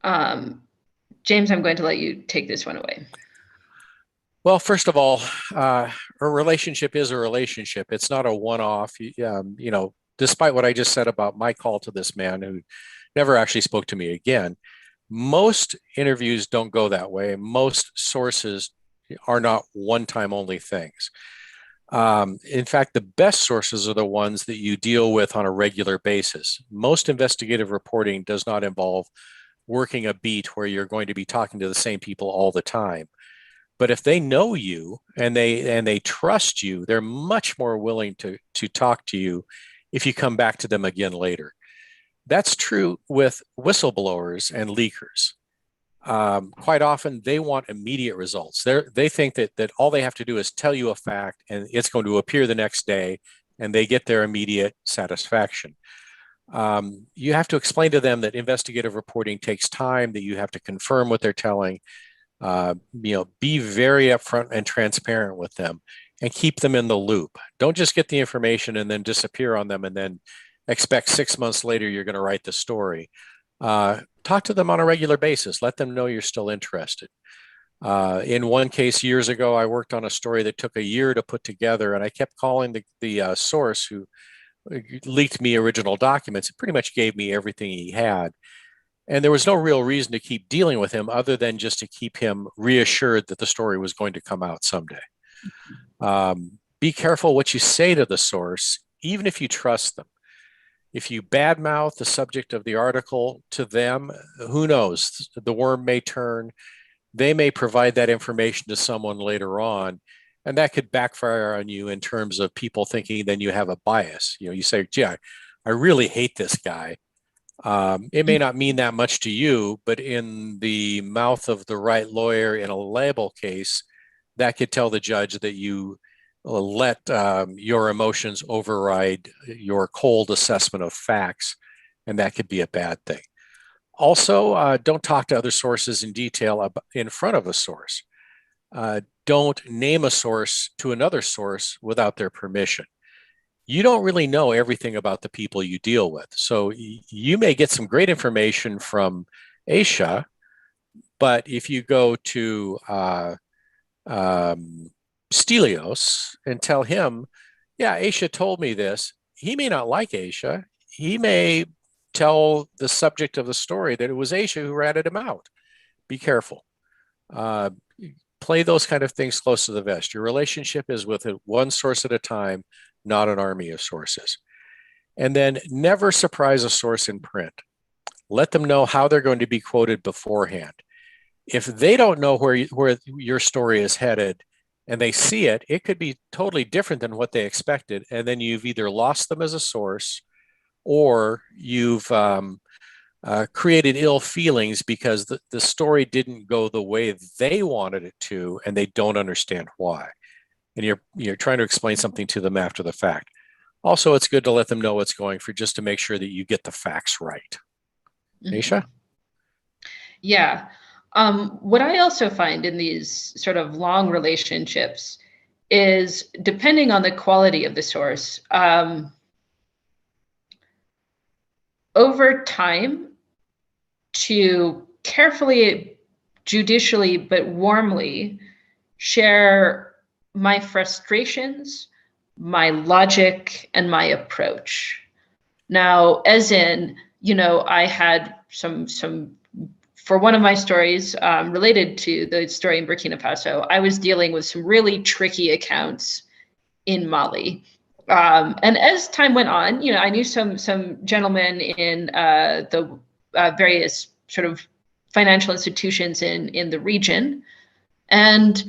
James, I'm going to let you take this one away. Well, first of all, a relationship is a relationship. It's not a one-off. Despite what I just said about my call to this man who never actually spoke to me again, most interviews don't go that way. Most sources are not one-time only things. In fact, the best sources are the ones that you deal with on a regular basis. Most investigative reporting does not involve working a beat where you're going to be talking to the same people all the time. But if they know you and they trust you, they're much more willing to talk to you if you come back to them again later. That's true with whistleblowers and leakers. Quite often, they want immediate results. They think that all they have to do is tell you a fact, and it's going to appear the next day, and they get their immediate satisfaction. You have to explain to them that investigative reporting takes time, that you have to confirm what they're telling. Be very upfront and transparent with them, and keep them in the loop. Don't just get the information and then disappear on them and then expect 6 months later you're going to write the story. Talk to them on a regular basis. Let them know you're still interested. In one case years ago, I worked on a story that took a year to put together, and I kept calling the source who leaked me original documents. It pretty much gave me everything he had. And there was no real reason to keep dealing with him other than just to keep him reassured that the story was going to come out someday. Be careful what you say to the source, even if you trust them. If you badmouth the subject of the article to them, who knows? The worm may turn. They may provide that information to someone later on, and that could backfire on you in terms of people thinking then you have a bias. You say, gee, I really hate this guy. It may not mean that much to you, but in the mouth of the right lawyer in a libel case, that could tell the judge that you let your emotions override your cold assessment of facts, and that could be a bad thing. Also, don't talk to other sources in detail in front of a source. don't name a source to another source without their permission. You don't really know everything about the people you deal with. So you may get some great information from Aisha, but if you go to Stelios and tell him, yeah, Aisha told me this, he may not like Aisha. He may tell the subject of the story that it was Aisha who ratted him out. Be careful. Play those kind of things close to the vest. Your relationship is with one source at a time, not an army of sources. And then never surprise a source in print. Let them know how they're going to be quoted beforehand. If they don't know where your story is headed and they see it, it could be totally different than what they expected. And then you've either lost them as a source or you've created ill feelings because the story didn't go the way they wanted it to, and they don't understand why. And you're trying to explain something to them after the fact. Also, it's good to let them know what's going for, just to make sure that you get the facts right. Mm-hmm. Aisha? Yeah. What I also find in these sort of long relationships is, depending on the quality of the source, over time, to carefully, judicially, but warmly share my frustrations, my logic, and my approach. Now, as in, I had some for one of my stories related to the story in Burkina Faso, I was dealing with some really tricky accounts in Mali. And as time went on, I knew some gentlemen in the various sort of financial institutions in the region. And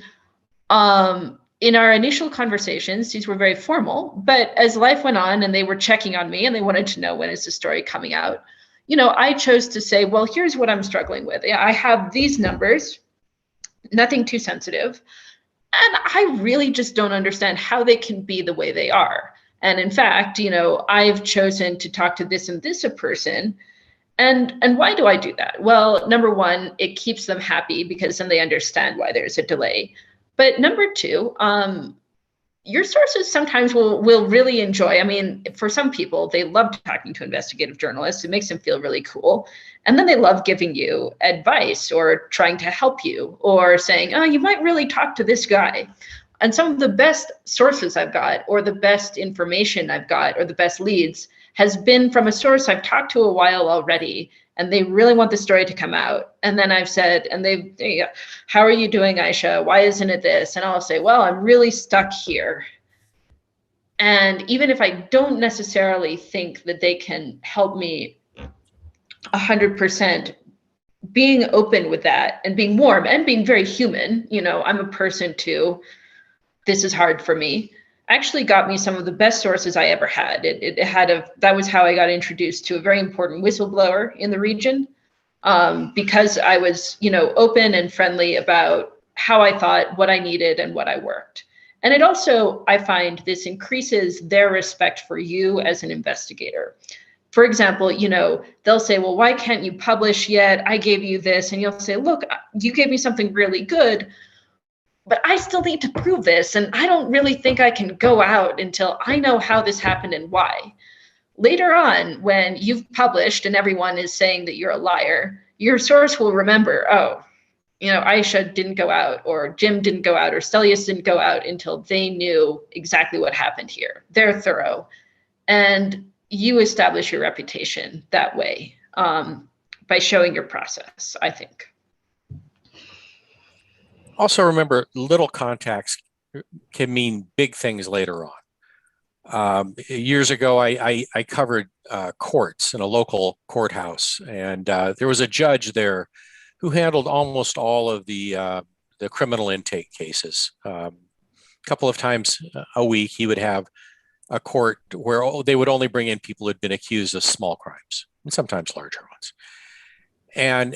in our initial conversations, these were very formal, but as life went on and they were checking on me and they wanted to know, when is the story coming out? I chose to say, well, here's what I'm struggling with. I have these numbers, nothing too sensitive. And I really just don't understand how they can be the way they are. And in fact, I've chosen to talk to this and this a person. And why do I do that? Well, number one, it keeps them happy because then they understand why there's a delay. But number two, your sources sometimes will really enjoy. I mean, for some people, they love talking to investigative journalists. It makes them feel really cool. And then they love giving you advice or trying to help you or saying, oh, you might really talk to this guy. And some of the best sources I've got, or the best information I've got, or the best leads has been from a source I've talked to a while already, and they really want the story to come out. And then I've said, and how are you doing, Aisha? Why isn't it this? And I'll say, well, I'm really stuck here. And even if I don't necessarily think that they can help me 100%, being open with that and being warm and being very human, I'm a person too. This is hard for me. Actually got me some of the best sources I ever had. That was how I got introduced to a very important whistleblower in the region, because I was, open and friendly about how I thought, what I needed, and what I worked. And it also, I find this increases their respect for you as an investigator. For example, they'll say, well, why can't you publish yet? I gave you this. And you'll say, look, you gave me something really good, but I still need to prove this. And I don't really think I can go out until I know how this happened and why. Later on, when you've published and everyone is saying that you're a liar, your source will remember, oh, Aisha didn't go out, or Jim didn't go out, or Stelios didn't go out until they knew exactly what happened here. They're thorough. And you establish your reputation that way, by showing your process, I think. Also remember, little contacts can mean big things later on. Years ago, I covered courts in a local courthouse, and there was a judge there who handled almost all of the criminal intake cases. A couple of times a week, he would have a court where they would only bring in people who had been accused of small crimes, and sometimes larger ones. And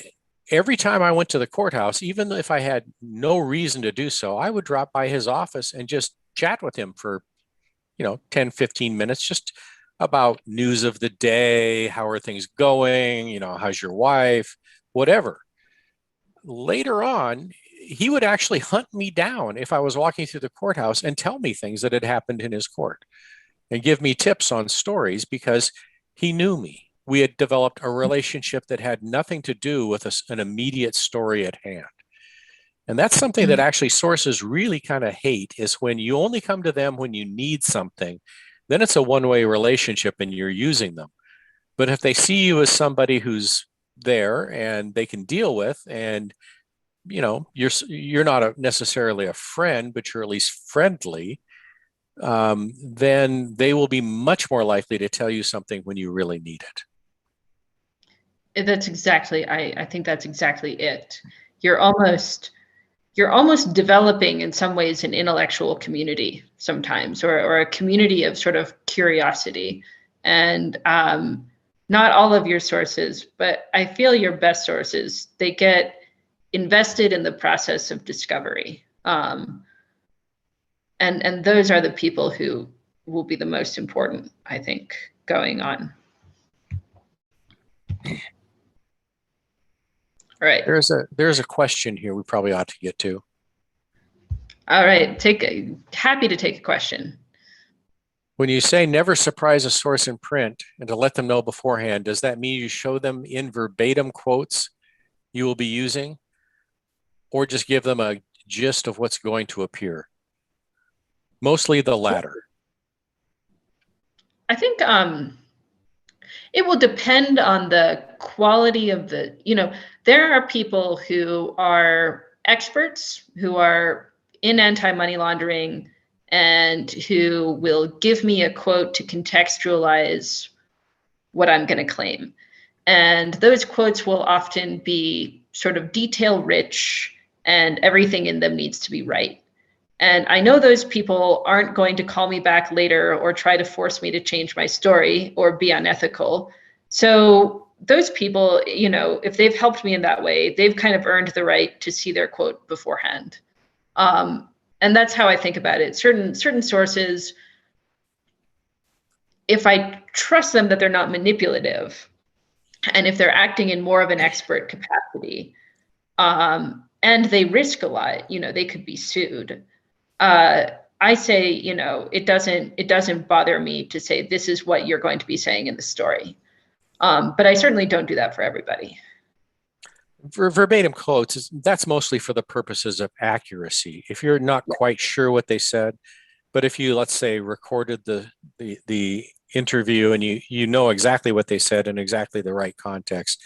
every time I went to the courthouse, even if I had no reason to do so, I would drop by his office and just chat with him for 10, 15 minutes, just about news of the day. How are things going? How's your wife? Whatever. later on, he would actually hunt me down if I was walking through the courthouse and tell me things that had happened in his court and give me tips on stories because he knew me. We had developed a relationship that had nothing to do with an immediate story at hand. And that's something that actually sources really kind of hate, is when you only come to them when you need something, then it's a one-way relationship and you're using them. But if they see you as somebody who's there and they can deal with, and you're not necessarily a friend, but you're at least friendly, then they will be much more likely to tell you something when you really need it. That's exactly, I think that's exactly it. You're almost developing in some ways an intellectual community sometimes, or a community of sort of curiosity. And not all of your sources, but I feel your best sources, they get invested in the process of discovery. And those are the people who will be the most important, I think, going on. All right. There's a question here we probably ought to get to. All right, happy to take a question. When you say never surprise a source in print and to let them know beforehand, does that mean you show them in verbatim quotes you will be using, or just give them a gist of what's going to appear? Mostly the latter. I think it will depend on the quality of there are people who are experts, who are in anti-money laundering, and who will give me a quote to contextualize what I'm going to claim. And those quotes will often be sort of detail rich, and everything in them needs to be right. And I know those people aren't going to call me back later or try to force me to change my story or be unethical. So those people, if they've helped me in that way, they've kind of earned the right to see their quote beforehand. And that's how I think about it. Certain sources, if I trust them that they're not manipulative, and if they're acting in more of an expert capacity, and they risk a lot, they could be sued. I say, it doesn't bother me to say this is what you're going to be saying in the story. But I certainly don't do that for everybody. Verbatim quotes, that's mostly for the purposes of accuracy. If you're not quite sure what they said, but if you, let's say, recorded the interview and you know exactly what they said in exactly the right context,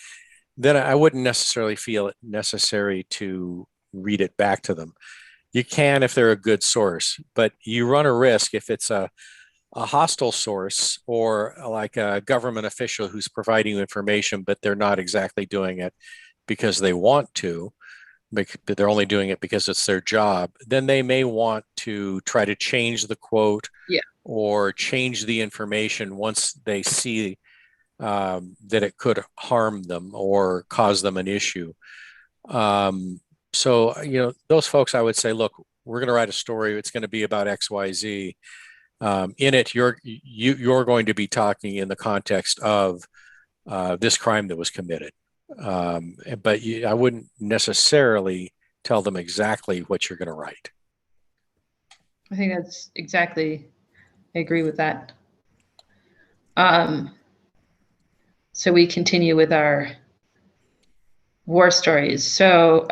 then I wouldn't necessarily feel it necessary to read it back to them. You can if they're a good source, but you run a risk if it's a hostile source, or like a government official who's providing you information, but they're not exactly doing it because they want to, but they're only doing it because it's their job, then they may want to try to change the quote, or change the information once they see that it could harm them or cause them an issue. So, those folks, I would say, look, we're going to write a story. It's going to be about XYZ. In it, you're going to be talking in the context of this crime that was committed. But I wouldn't necessarily tell them exactly what you're going to write. I think that's exactly, I agree with that. So we continue with our war stories. So,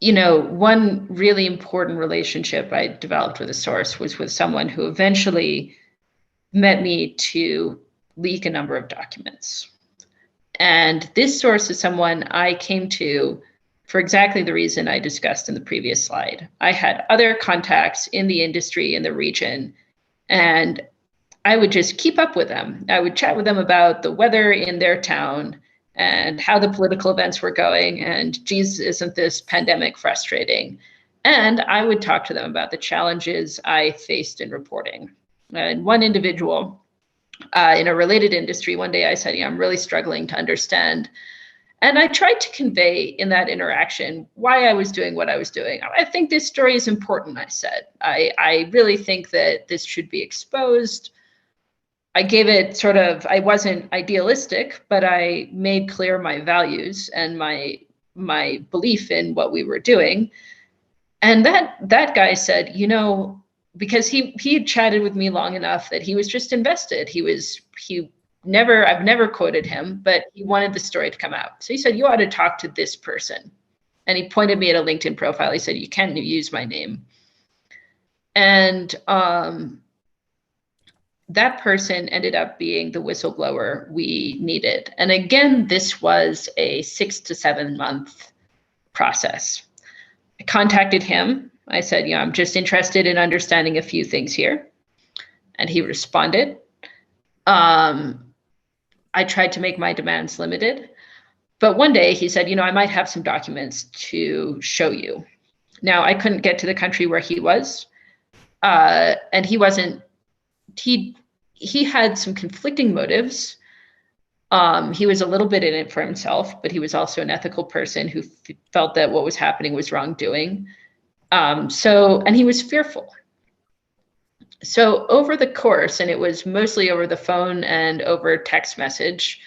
one really important relationship I developed with a source was with someone who eventually met me to leak a number of documents. And this source is someone I came to for exactly the reason I discussed in the previous slide. I had other contacts in the industry in the region, and I would just keep up with them. I would chat with them about the weather in their town and how the political events were going, and geez, isn't this pandemic frustrating? And I would talk to them about the challenges I faced in reporting. And one individual in a related industry, one day I said, I'm really struggling to understand. And I tried to convey in that interaction why I was doing what I was doing. I think this story is important, I said. I really think that this should be exposed. I gave it sort of, I wasn't idealistic, but I made clear my values and my belief in what we were doing. And that guy said, you know, because he had chatted with me long enough that he was just invested. I've never quoted him, but he wanted the story to come out. So he said, you ought to talk to this person. And he pointed me at a LinkedIn profile. He said, you can't use my name. And that person ended up being the whistleblower we needed. And again, this was a 6 to 7 month process. I contacted him. I said, you know, I'm just interested in understanding a few things here. And he responded. I tried to make my demands limited. But one day he said, you know, I might have some documents to show you. Now, I couldn't get to the country where he was. And he had some conflicting motives. He was a little bit in it for himself, but he was also an ethical person who felt that what was happening was wrongdoing. And he was fearful. So over the course, and it was mostly over the phone and over text message,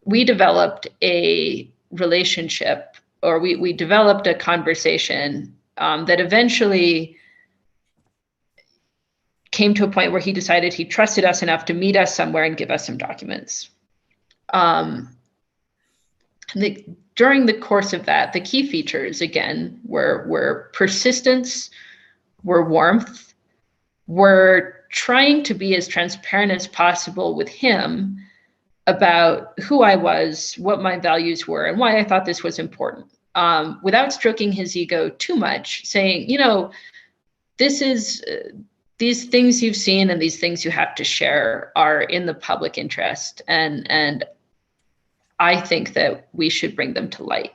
we developed a relationship, or we developed a conversation that eventually came to a point where he decided he trusted us enough to meet us somewhere and give us some documents. During the course of that, the key features, again, were persistence, were warmth, were trying to be as transparent as possible with him about who I was, what my values were, and why I thought this was important, without stroking his ego too much, saying, you know, this is... these things you've seen and these things you have to share are in the public interest. And I think that we should bring them to light.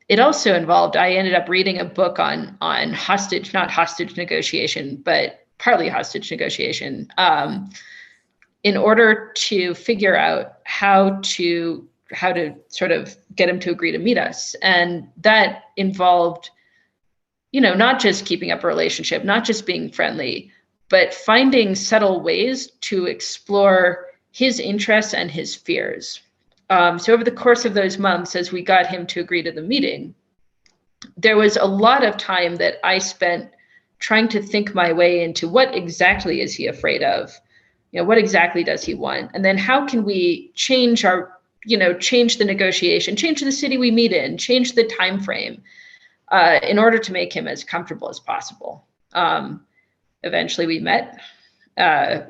It also involved, I ended up reading a book on hostage, not hostage negotiation, but partly hostage negotiation, in order to figure out how to sort of get him to agree to meet us. And that involved, you know, not just keeping up a relationship, not just being friendly, but finding subtle ways to explore his interests and his fears. So over the course of those months, as we got him to agree to the meeting, there was a lot of time that I spent trying to think my way into what exactly is he afraid of? You know, what exactly does he want? And then how can we change change the negotiation, change the city we meet in, change the time frame, in order to make him as comfortable as possible. Eventually we met,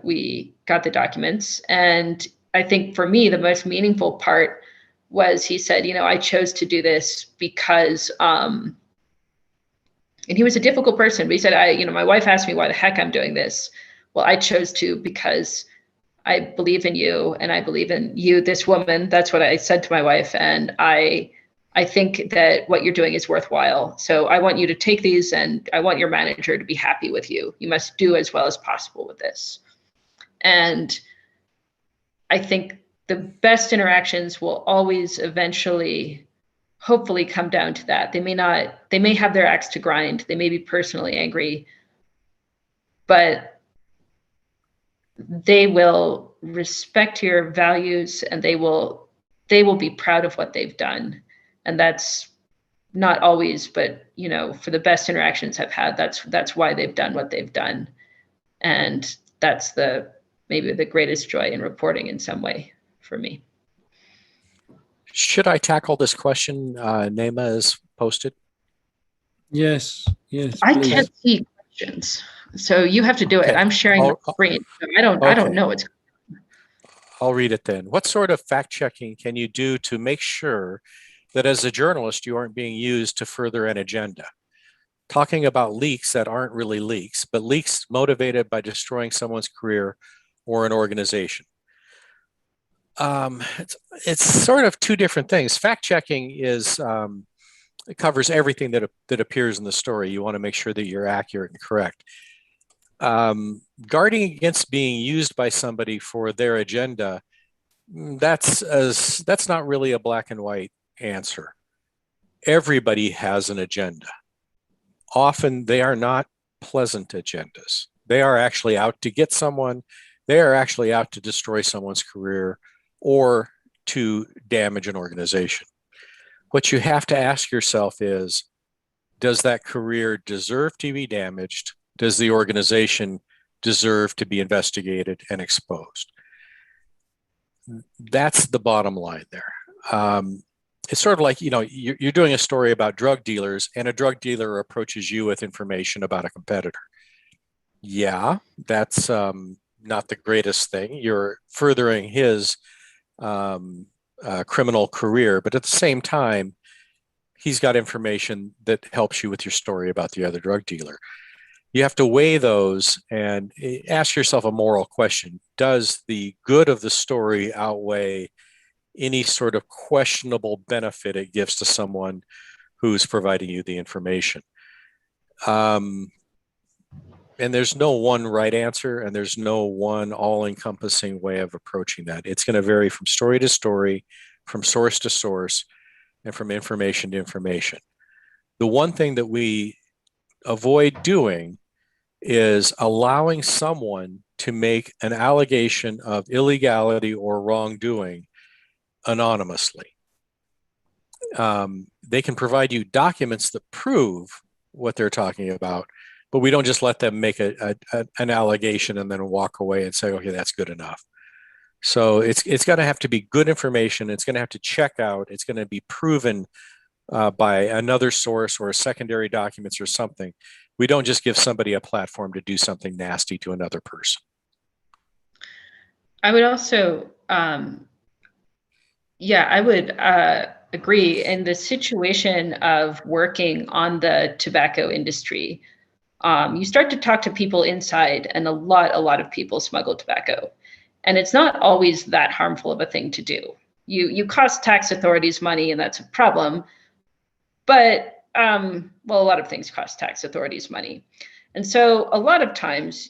we got the documents. And I think for me, the most meaningful part was he said, you know, I chose to do this because, and he was a difficult person, but he said, my wife asked me why the heck I'm doing this. Well, I chose to because I believe in you and I believe in you, this woman. That's what I said to my wife. And I think that what you're doing is worthwhile. So I want you to take these and I want your manager to be happy with you. You must do as well as possible with this. And I think the best interactions will always eventually, hopefully, come down to that. They may have their axe to grind. They may be personally angry, but they will respect your values and they will be proud of what they've done. And that's not always, but, you know, for the best interactions I've had, that's why they've done what they've done. And that's maybe the greatest joy in reporting in some way for me. Should I tackle this question Neema has posted? Yes, I please. can't see questions, so you have to do it. I'm sharing my screen, so I don't know what's. I'll read it then. What sort of fact checking can you do to make sure that as a journalist you aren't being used to further an agenda? Talking about leaks that aren't really leaks, but leaks motivated by destroying someone's career or an organization. It's sort of two different things. Fact checking is it covers everything that appears in the story. You want to make sure that you're accurate and correct. Guarding against being used by somebody for their agenda, that's not really a black and white answer. Everybody has an agenda. Often they are not pleasant agendas. They are actually out to get someone. They are actually out to destroy someone's career or to damage an organization. What you have to ask yourself is, does that career deserve to be damaged? Does the organization deserve to be investigated and exposed? That's the bottom line there. It's sort of like, you're doing a story about drug dealers and a drug dealer approaches you with information about a competitor. Yeah, that's not the greatest thing. You're furthering his criminal career, but at the same time, he's got information that helps you with your story about the other drug dealer. You have to weigh those and ask yourself a moral question. Does the good of the story outweigh any sort of questionable benefit it gives to someone who's providing you the information? And there's no one right answer, and there's no one all-encompassing way of approaching that. It's going to vary from story to story, from source to source, and from information to information. The one thing that we avoid doing is allowing someone to make an allegation of illegality or wrongdoing anonymously. They can provide you documents that prove what they're talking about, but we don't just let them make an allegation and then walk away and say, okay, that's good enough. So it's going to have to be good information. It's going to have to check out. It's going to be proven by another source or secondary documents or something. We don't just give somebody a platform to do something nasty to another person. I would also, I would agree. In the situation of working on the tobacco industry, you start to talk to people inside, and a lot of people smuggle tobacco. And it's not always that harmful of a thing to do. You cost tax authorities money, and that's a problem. But, a lot of things cost tax authorities money. And so a lot of times,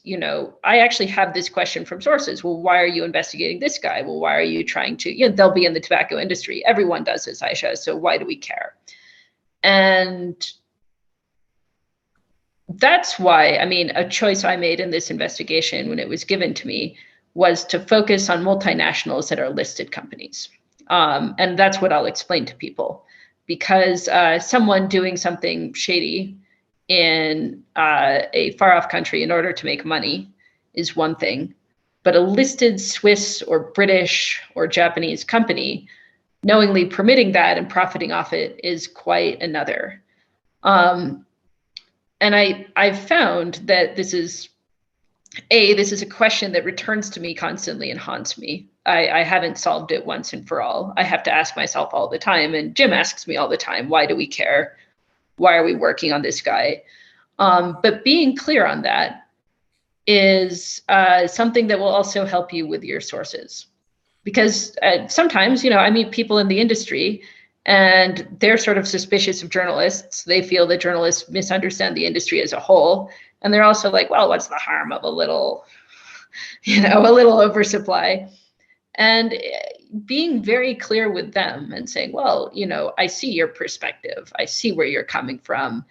I actually have this question from sources. Well, why are you investigating this guy? Well, why are you trying to, they'll be in the tobacco industry. Everyone does this, Aisha. So why do we care? And that's why, a choice I made in this investigation when it was given to me was to focus on multinationals that are listed companies. And that's what I'll explain to people. Because someone doing something shady in a far off country in order to make money is one thing, but a listed Swiss or British or Japanese company knowingly permitting that and profiting off it is quite another. And I've found that this is a question that returns to me constantly and haunts me. I haven't solved it once and for all. I have to ask myself all the time, and Jim asks me all the time, why do we care? Why are we working on this guy? But being clear on that is something that will also help you with your sources. Because sometimes, I meet people in the industry and they're sort of suspicious of journalists. They feel that journalists misunderstand the industry as a whole. And they're also like, well, what's the harm of a little oversupply? And being very clear with them and saying, well, I see your perspective. I see where you're coming from.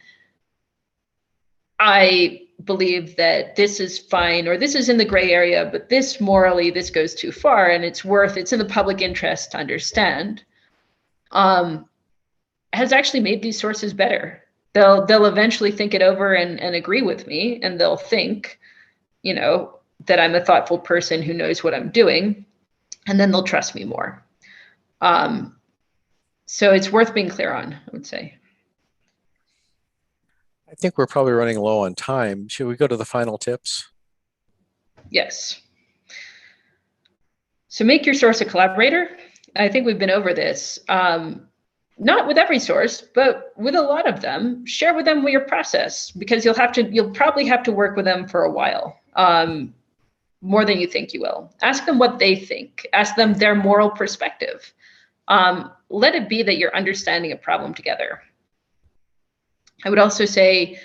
I believe that this is fine, or this is in the gray area, but this morally, this goes too far, and it's in the public interest to understand, has actually made these sources better. They'll eventually think it over and agree with me, and they'll think, that I'm a thoughtful person who knows what I'm doing, and then they'll trust me more. So it's worth being clear on, I would say. I think we're probably running low on time. Should we go to the final tips? Yes. So make your source a collaborator. I think we've been over this. Not with every source, but with a lot of them. Share with them your process, because you'll probably have to work with them for a while, more than you think you will. Ask them what they think. Ask them their moral perspective. Let it be that you're understanding a problem together. I would also say,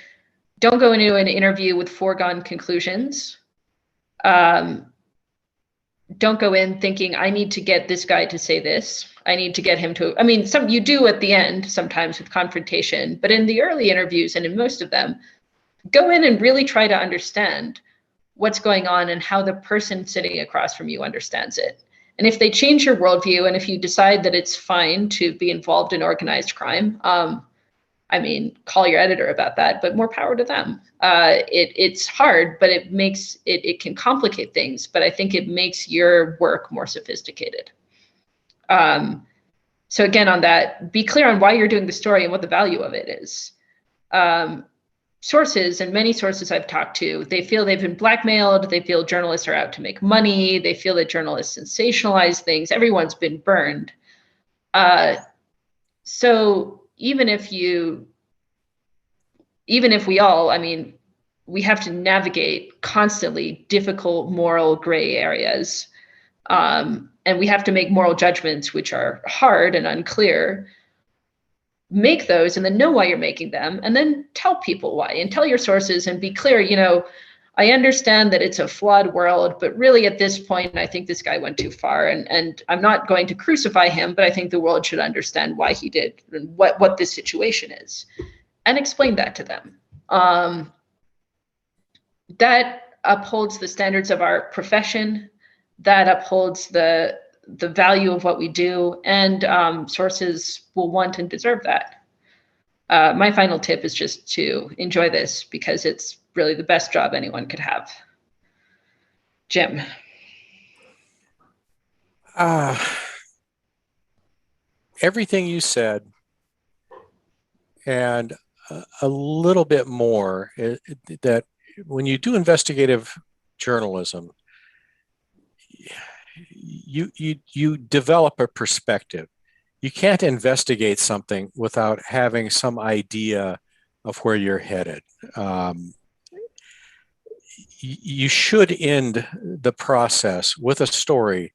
don't go into an interview with foregone conclusions. Don't go in thinking, I need to get this guy to say this. I need to get him to, some you do at the end, sometimes with confrontation, but in the early interviews and in most of them, go in and really try to understand what's going on and how the person sitting across from you understands it. And if they change your worldview, and if you decide that it's fine to be involved in organized crime, I mean, call your editor about that, but more power to them. It's hard, but it can complicate things, but I think it makes your work more sophisticated. So again, on that, be clear on why you're doing the story and what the value of it is. Sources, and many sources I've talked to, they feel they've been blackmailed. They feel journalists are out to make money. They feel that journalists sensationalize things. Everyone's been burned. So even if we all, I mean, we have to navigate constantly difficult moral gray areas. And we have to make moral judgments, which are hard and unclear. Make those and then know why you're making them, and then tell people why, and tell your sources and be clear. You know, I understand that it's a flawed world, but really at this point, I think this guy went too far, and I'm not going to crucify him, but I think the world should understand why he did and what this situation is, and explain that to them. That upholds the standards of our profession, that upholds the value of what we do, and sources will want and deserve that. My final tip is just to enjoy this, because it's really the best job anyone could have. Jim. Everything you said and a little bit more, that when you do investigative journalism, you develop a perspective. You can't investigate something without having some idea of where you're headed. You should end the process with a story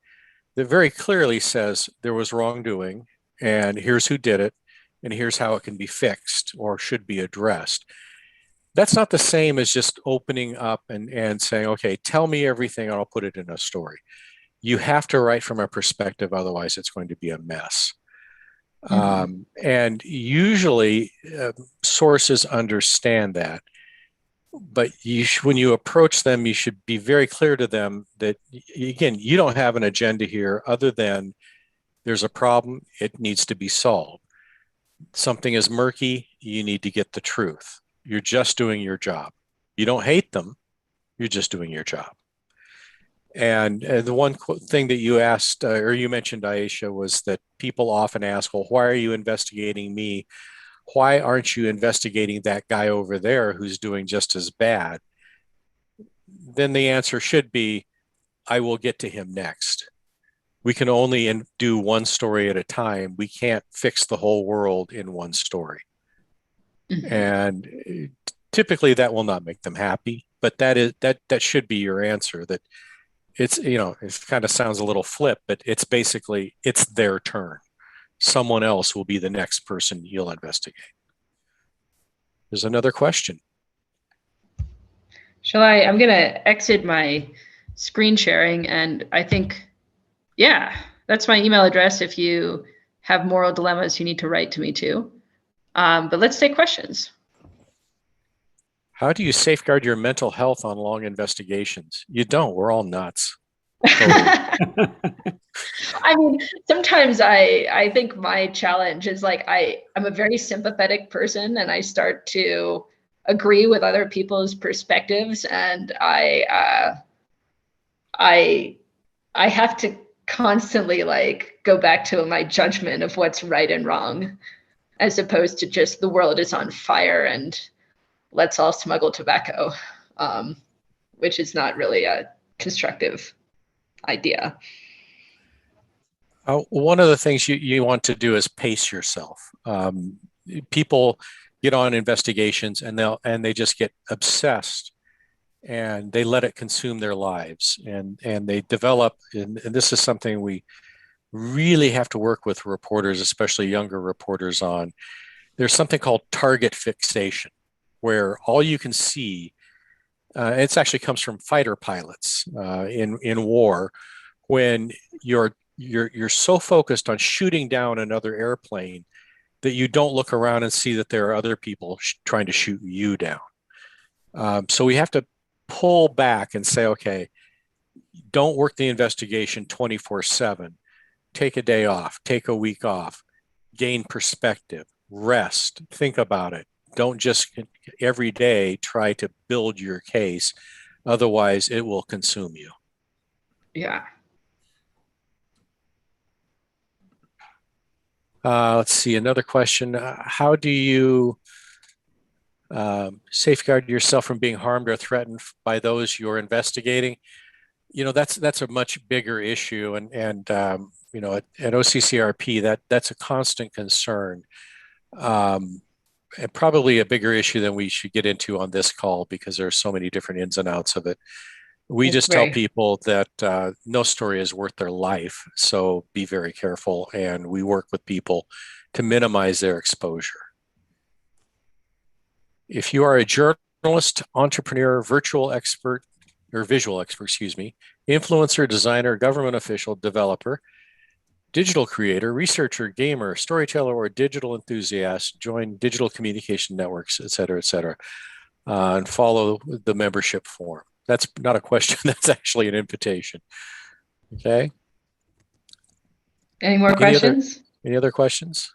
that very clearly says there was wrongdoing, and here's who did it, and here's how it can be fixed or should be addressed. That's not the same as just opening up and saying, okay, tell me everything and I'll put it in a story. You have to write from a perspective, otherwise it's going to be a mess. Mm-hmm. And usually sources understand that, but when you approach them, you should be very clear to them that, again, you don't have an agenda here other than there's a problem, it needs to be solved. Something is murky, you need to get the truth. You're just doing your job. You don't hate them, you're just doing your job. And the one thing that you asked, or you mentioned, Aisha, was that people often ask, well, why are you investigating me? Why aren't you investigating that guy over there who's doing just as bad? Then the answer should be, I will get to him next. We can only do one story at a time. We can't fix the whole world in one story. Mm-hmm. And typically that will not make them happy, but that should be your answer, that it's, you know, it kind of sounds a little flip, but it's basically, it's their turn. Someone else will be the next person you'll investigate. There's another question. I'm going to exit my screen sharing, and I think, yeah, that's my email address if you have moral dilemmas you need to write to me too. But let's take questions. How do you safeguard your mental health on long investigations? You don't. We're all nuts. Totally. I mean, sometimes I think my challenge is like I'm a very sympathetic person, and I start to agree with other people's perspectives, and I have to constantly like go back to my judgment of what's right and wrong, as opposed to just the world is on fire and let's all smuggle tobacco, which is not really a constructive idea. One of the things you want to do is pace yourself. People get on investigations and they just get obsessed, and they let it consume their lives, and they develop, and this is something we really have to work with reporters, especially younger reporters, on. There's something called target fixation, where all you can see, it actually comes from fighter pilots in war, when you're so focused on shooting down another airplane that you don't look around and see that there are other people trying to shoot you down. So we have to pull back and say, okay, don't work the investigation 24/7. Take a day off, take a week off, gain perspective, rest, think about it. Don't just every day try to build your case. Otherwise, it will consume you. Yeah. Let's see, another question. How do you safeguard yourself from being harmed or threatened by those you're investigating? You know, that's a much bigger issue, and you know, at OCCRP, that's a constant concern, and probably a bigger issue than we should get into on this call because there's so many different ins and outs of it. We just tell people that no story is worth their life, so be very careful, and we work with people to minimize their exposure. If you are a journalist, entrepreneur, virtual expert, or visual expert, excuse me, influencer, designer, government official, developer, digital creator, researcher, gamer, storyteller, or digital enthusiast, join digital communication networks, et cetera, and follow the membership form. That's not a question, that's actually an invitation. Okay. Any more questions? Any other questions?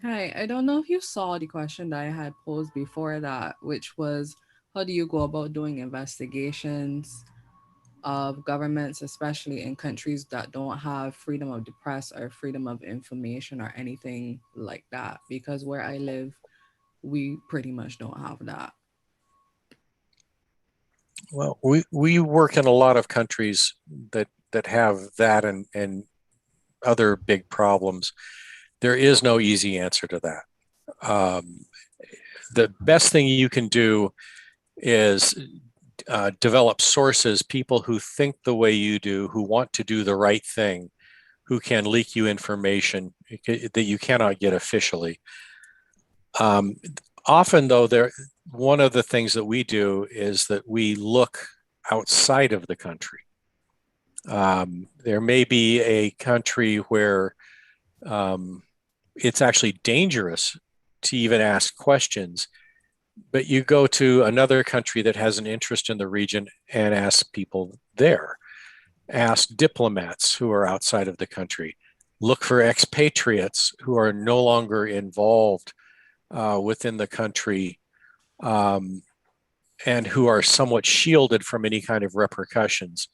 Hi, I don't know if you saw the question that I had posed before that, which was, how do you go about doing investigations of governments, especially in countries that don't have freedom of the press or freedom of information or anything like that? Because where I live, we pretty much don't have that. Well, we work in a lot of countries that have that and other big problems. There is no easy answer to that. The best thing you can do is develop sources, people who think the way you do, who want to do the right thing, who can leak you information that you cannot get officially. Often, though, one of the things that we do is that we look outside of the country. There may be a country where it's actually dangerous to even ask questions, but you go to another country that has an interest in the region and ask people there. Ask diplomats who are outside of the country. Look for expatriates who are no longer involved within the country and who are somewhat shielded from any kind of repercussions,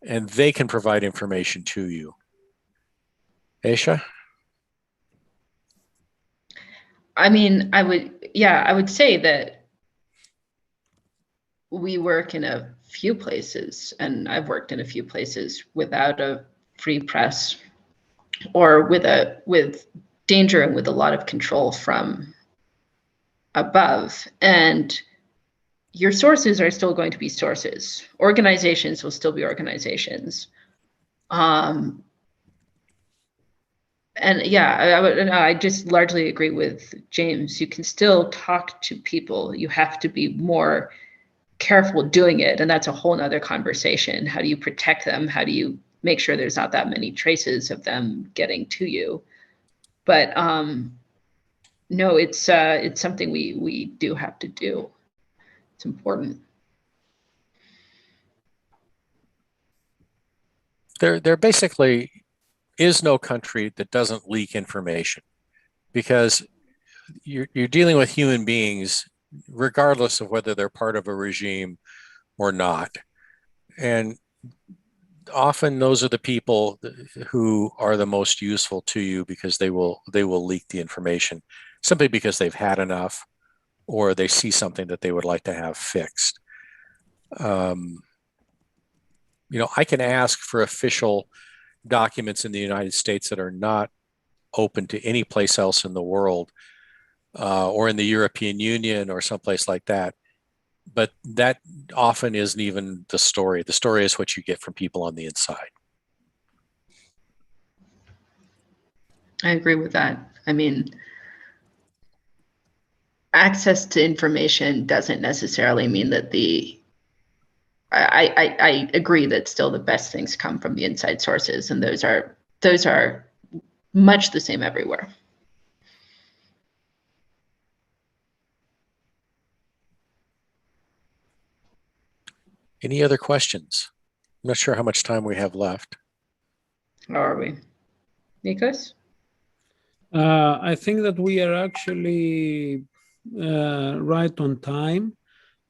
and they can provide information to you. Aisha? I mean, I would say that we work in a few places, and I've worked in a few places without a free press or with danger and with a lot of control from above. And your sources are still going to be sources. Organizations will still be organizations. And yeah, I just largely agree with James. You can still talk to people. You have to be more careful doing it. And that's a whole nother conversation. How do you protect them? How do you make sure there's not that many traces of them getting to you? But no, it's something we do have to do. It's important. There basically is no country that doesn't leak information, because you're dealing with human beings regardless of whether they're part of a regime or not. And often those are the people who are the most useful to you because they will leak the information simply because they've had enough or they see something that they would like to have fixed. You know, I can ask for official documents in the United States that are not open to any place else in the world, or in the European Union or someplace like that. But that often isn't even the story. The story is what you get from people on the inside. I agree with that. I mean, access to information doesn't necessarily mean that I agree that still the best things come from the inside sources, and those are much the same everywhere. Any other questions? I'm not sure how much time we have left. How are we? Nikos? I think that we are actually right on time.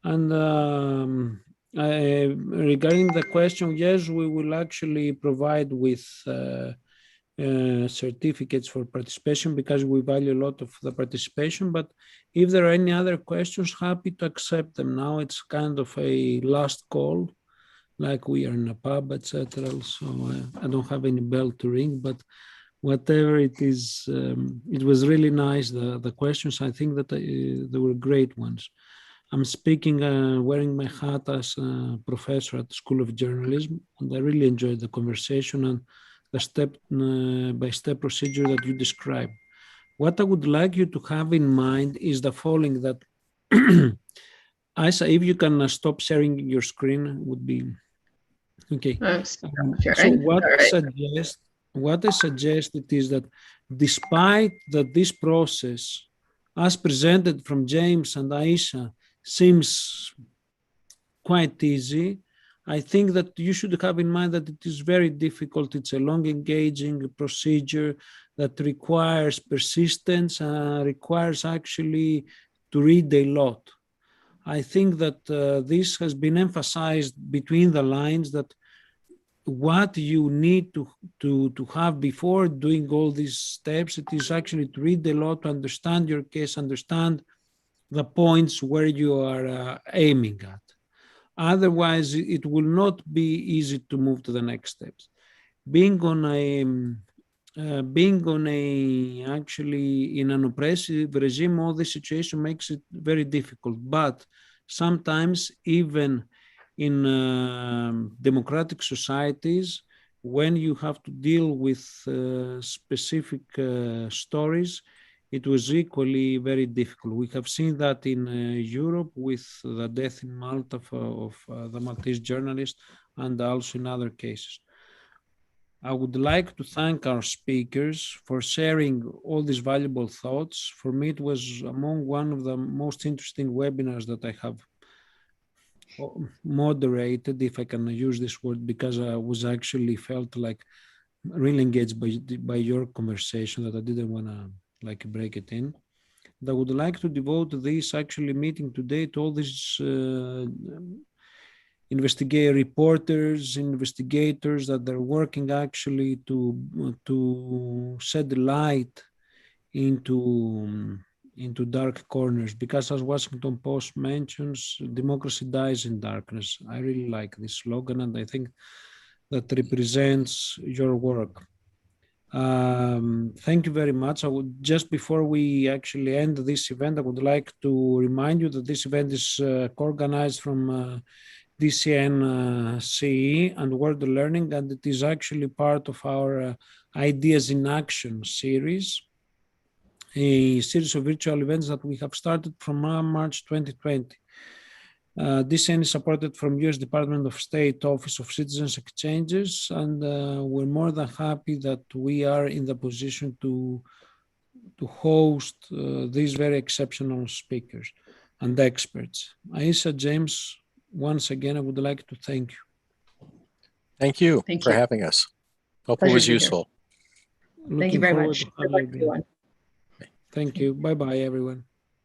And regarding the question, yes, we will actually provide with certificates for participation because we value a lot of the participation. But if there are any other questions, happy to accept them. Now it's kind of a last call, like we are in a pub, etc. So I don't have any bell to ring, but whatever it is, it was really nice, the questions. I think that they were great ones. I'm speaking, wearing my hat as a professor at the School of Journalism, and I really enjoyed the conversation and the step-by-step procedure that you described. What I would like you to have in mind is the following, that Aisha, if you can stop sharing your screen, would be okay. So what I suggest it is that despite that this process, as presented from James and Aisha, seems quite easy, I think that you should have in mind that it is very difficult. It's a long, engaging procedure that requires persistence, requires actually to read a lot. I think that this has been emphasized between the lines, that what you need to have before doing all these steps, it is actually to read a lot, to understand your case, understand the points where you are aiming at. Otherwise, it will not be easy to move to the next steps. Being on actually in an oppressive regime, all this situation makes it very difficult. But sometimes even in democratic societies, when you have to deal with specific stories, it was equally very difficult. We have seen that in Europe with the death in Malta of the Maltese journalist, and also in other cases. I would like to thank our speakers for sharing all these valuable thoughts. For me, it was among one of the most interesting webinars that I have moderated, if I can use this word, because I was actually felt like really engaged by your conversation, that I didn't want to break it in. I would like to devote this actually meeting today to all these reporters, investigators that are working actually to shed light into dark corners, because as Washington Post mentions, democracy dies in darkness. I really like this slogan, and I think that represents your work. Thank you very much. I would, just before we actually end this event, I would like to remind you that this event is co-organized from DCN CE and World Learning, and it is actually part of our Ideas in Action series, a series of virtual events that we have started from March 2020. DCN is supported from US Department of State Office of Citizens Exchanges, and we're more than happy that we are in the position to host these very exceptional speakers and experts. Aisha, James, once again, I would like to thank you. Thank you for having us. Hope it was useful. Thank you very much. Thank you. Bye-bye, everyone.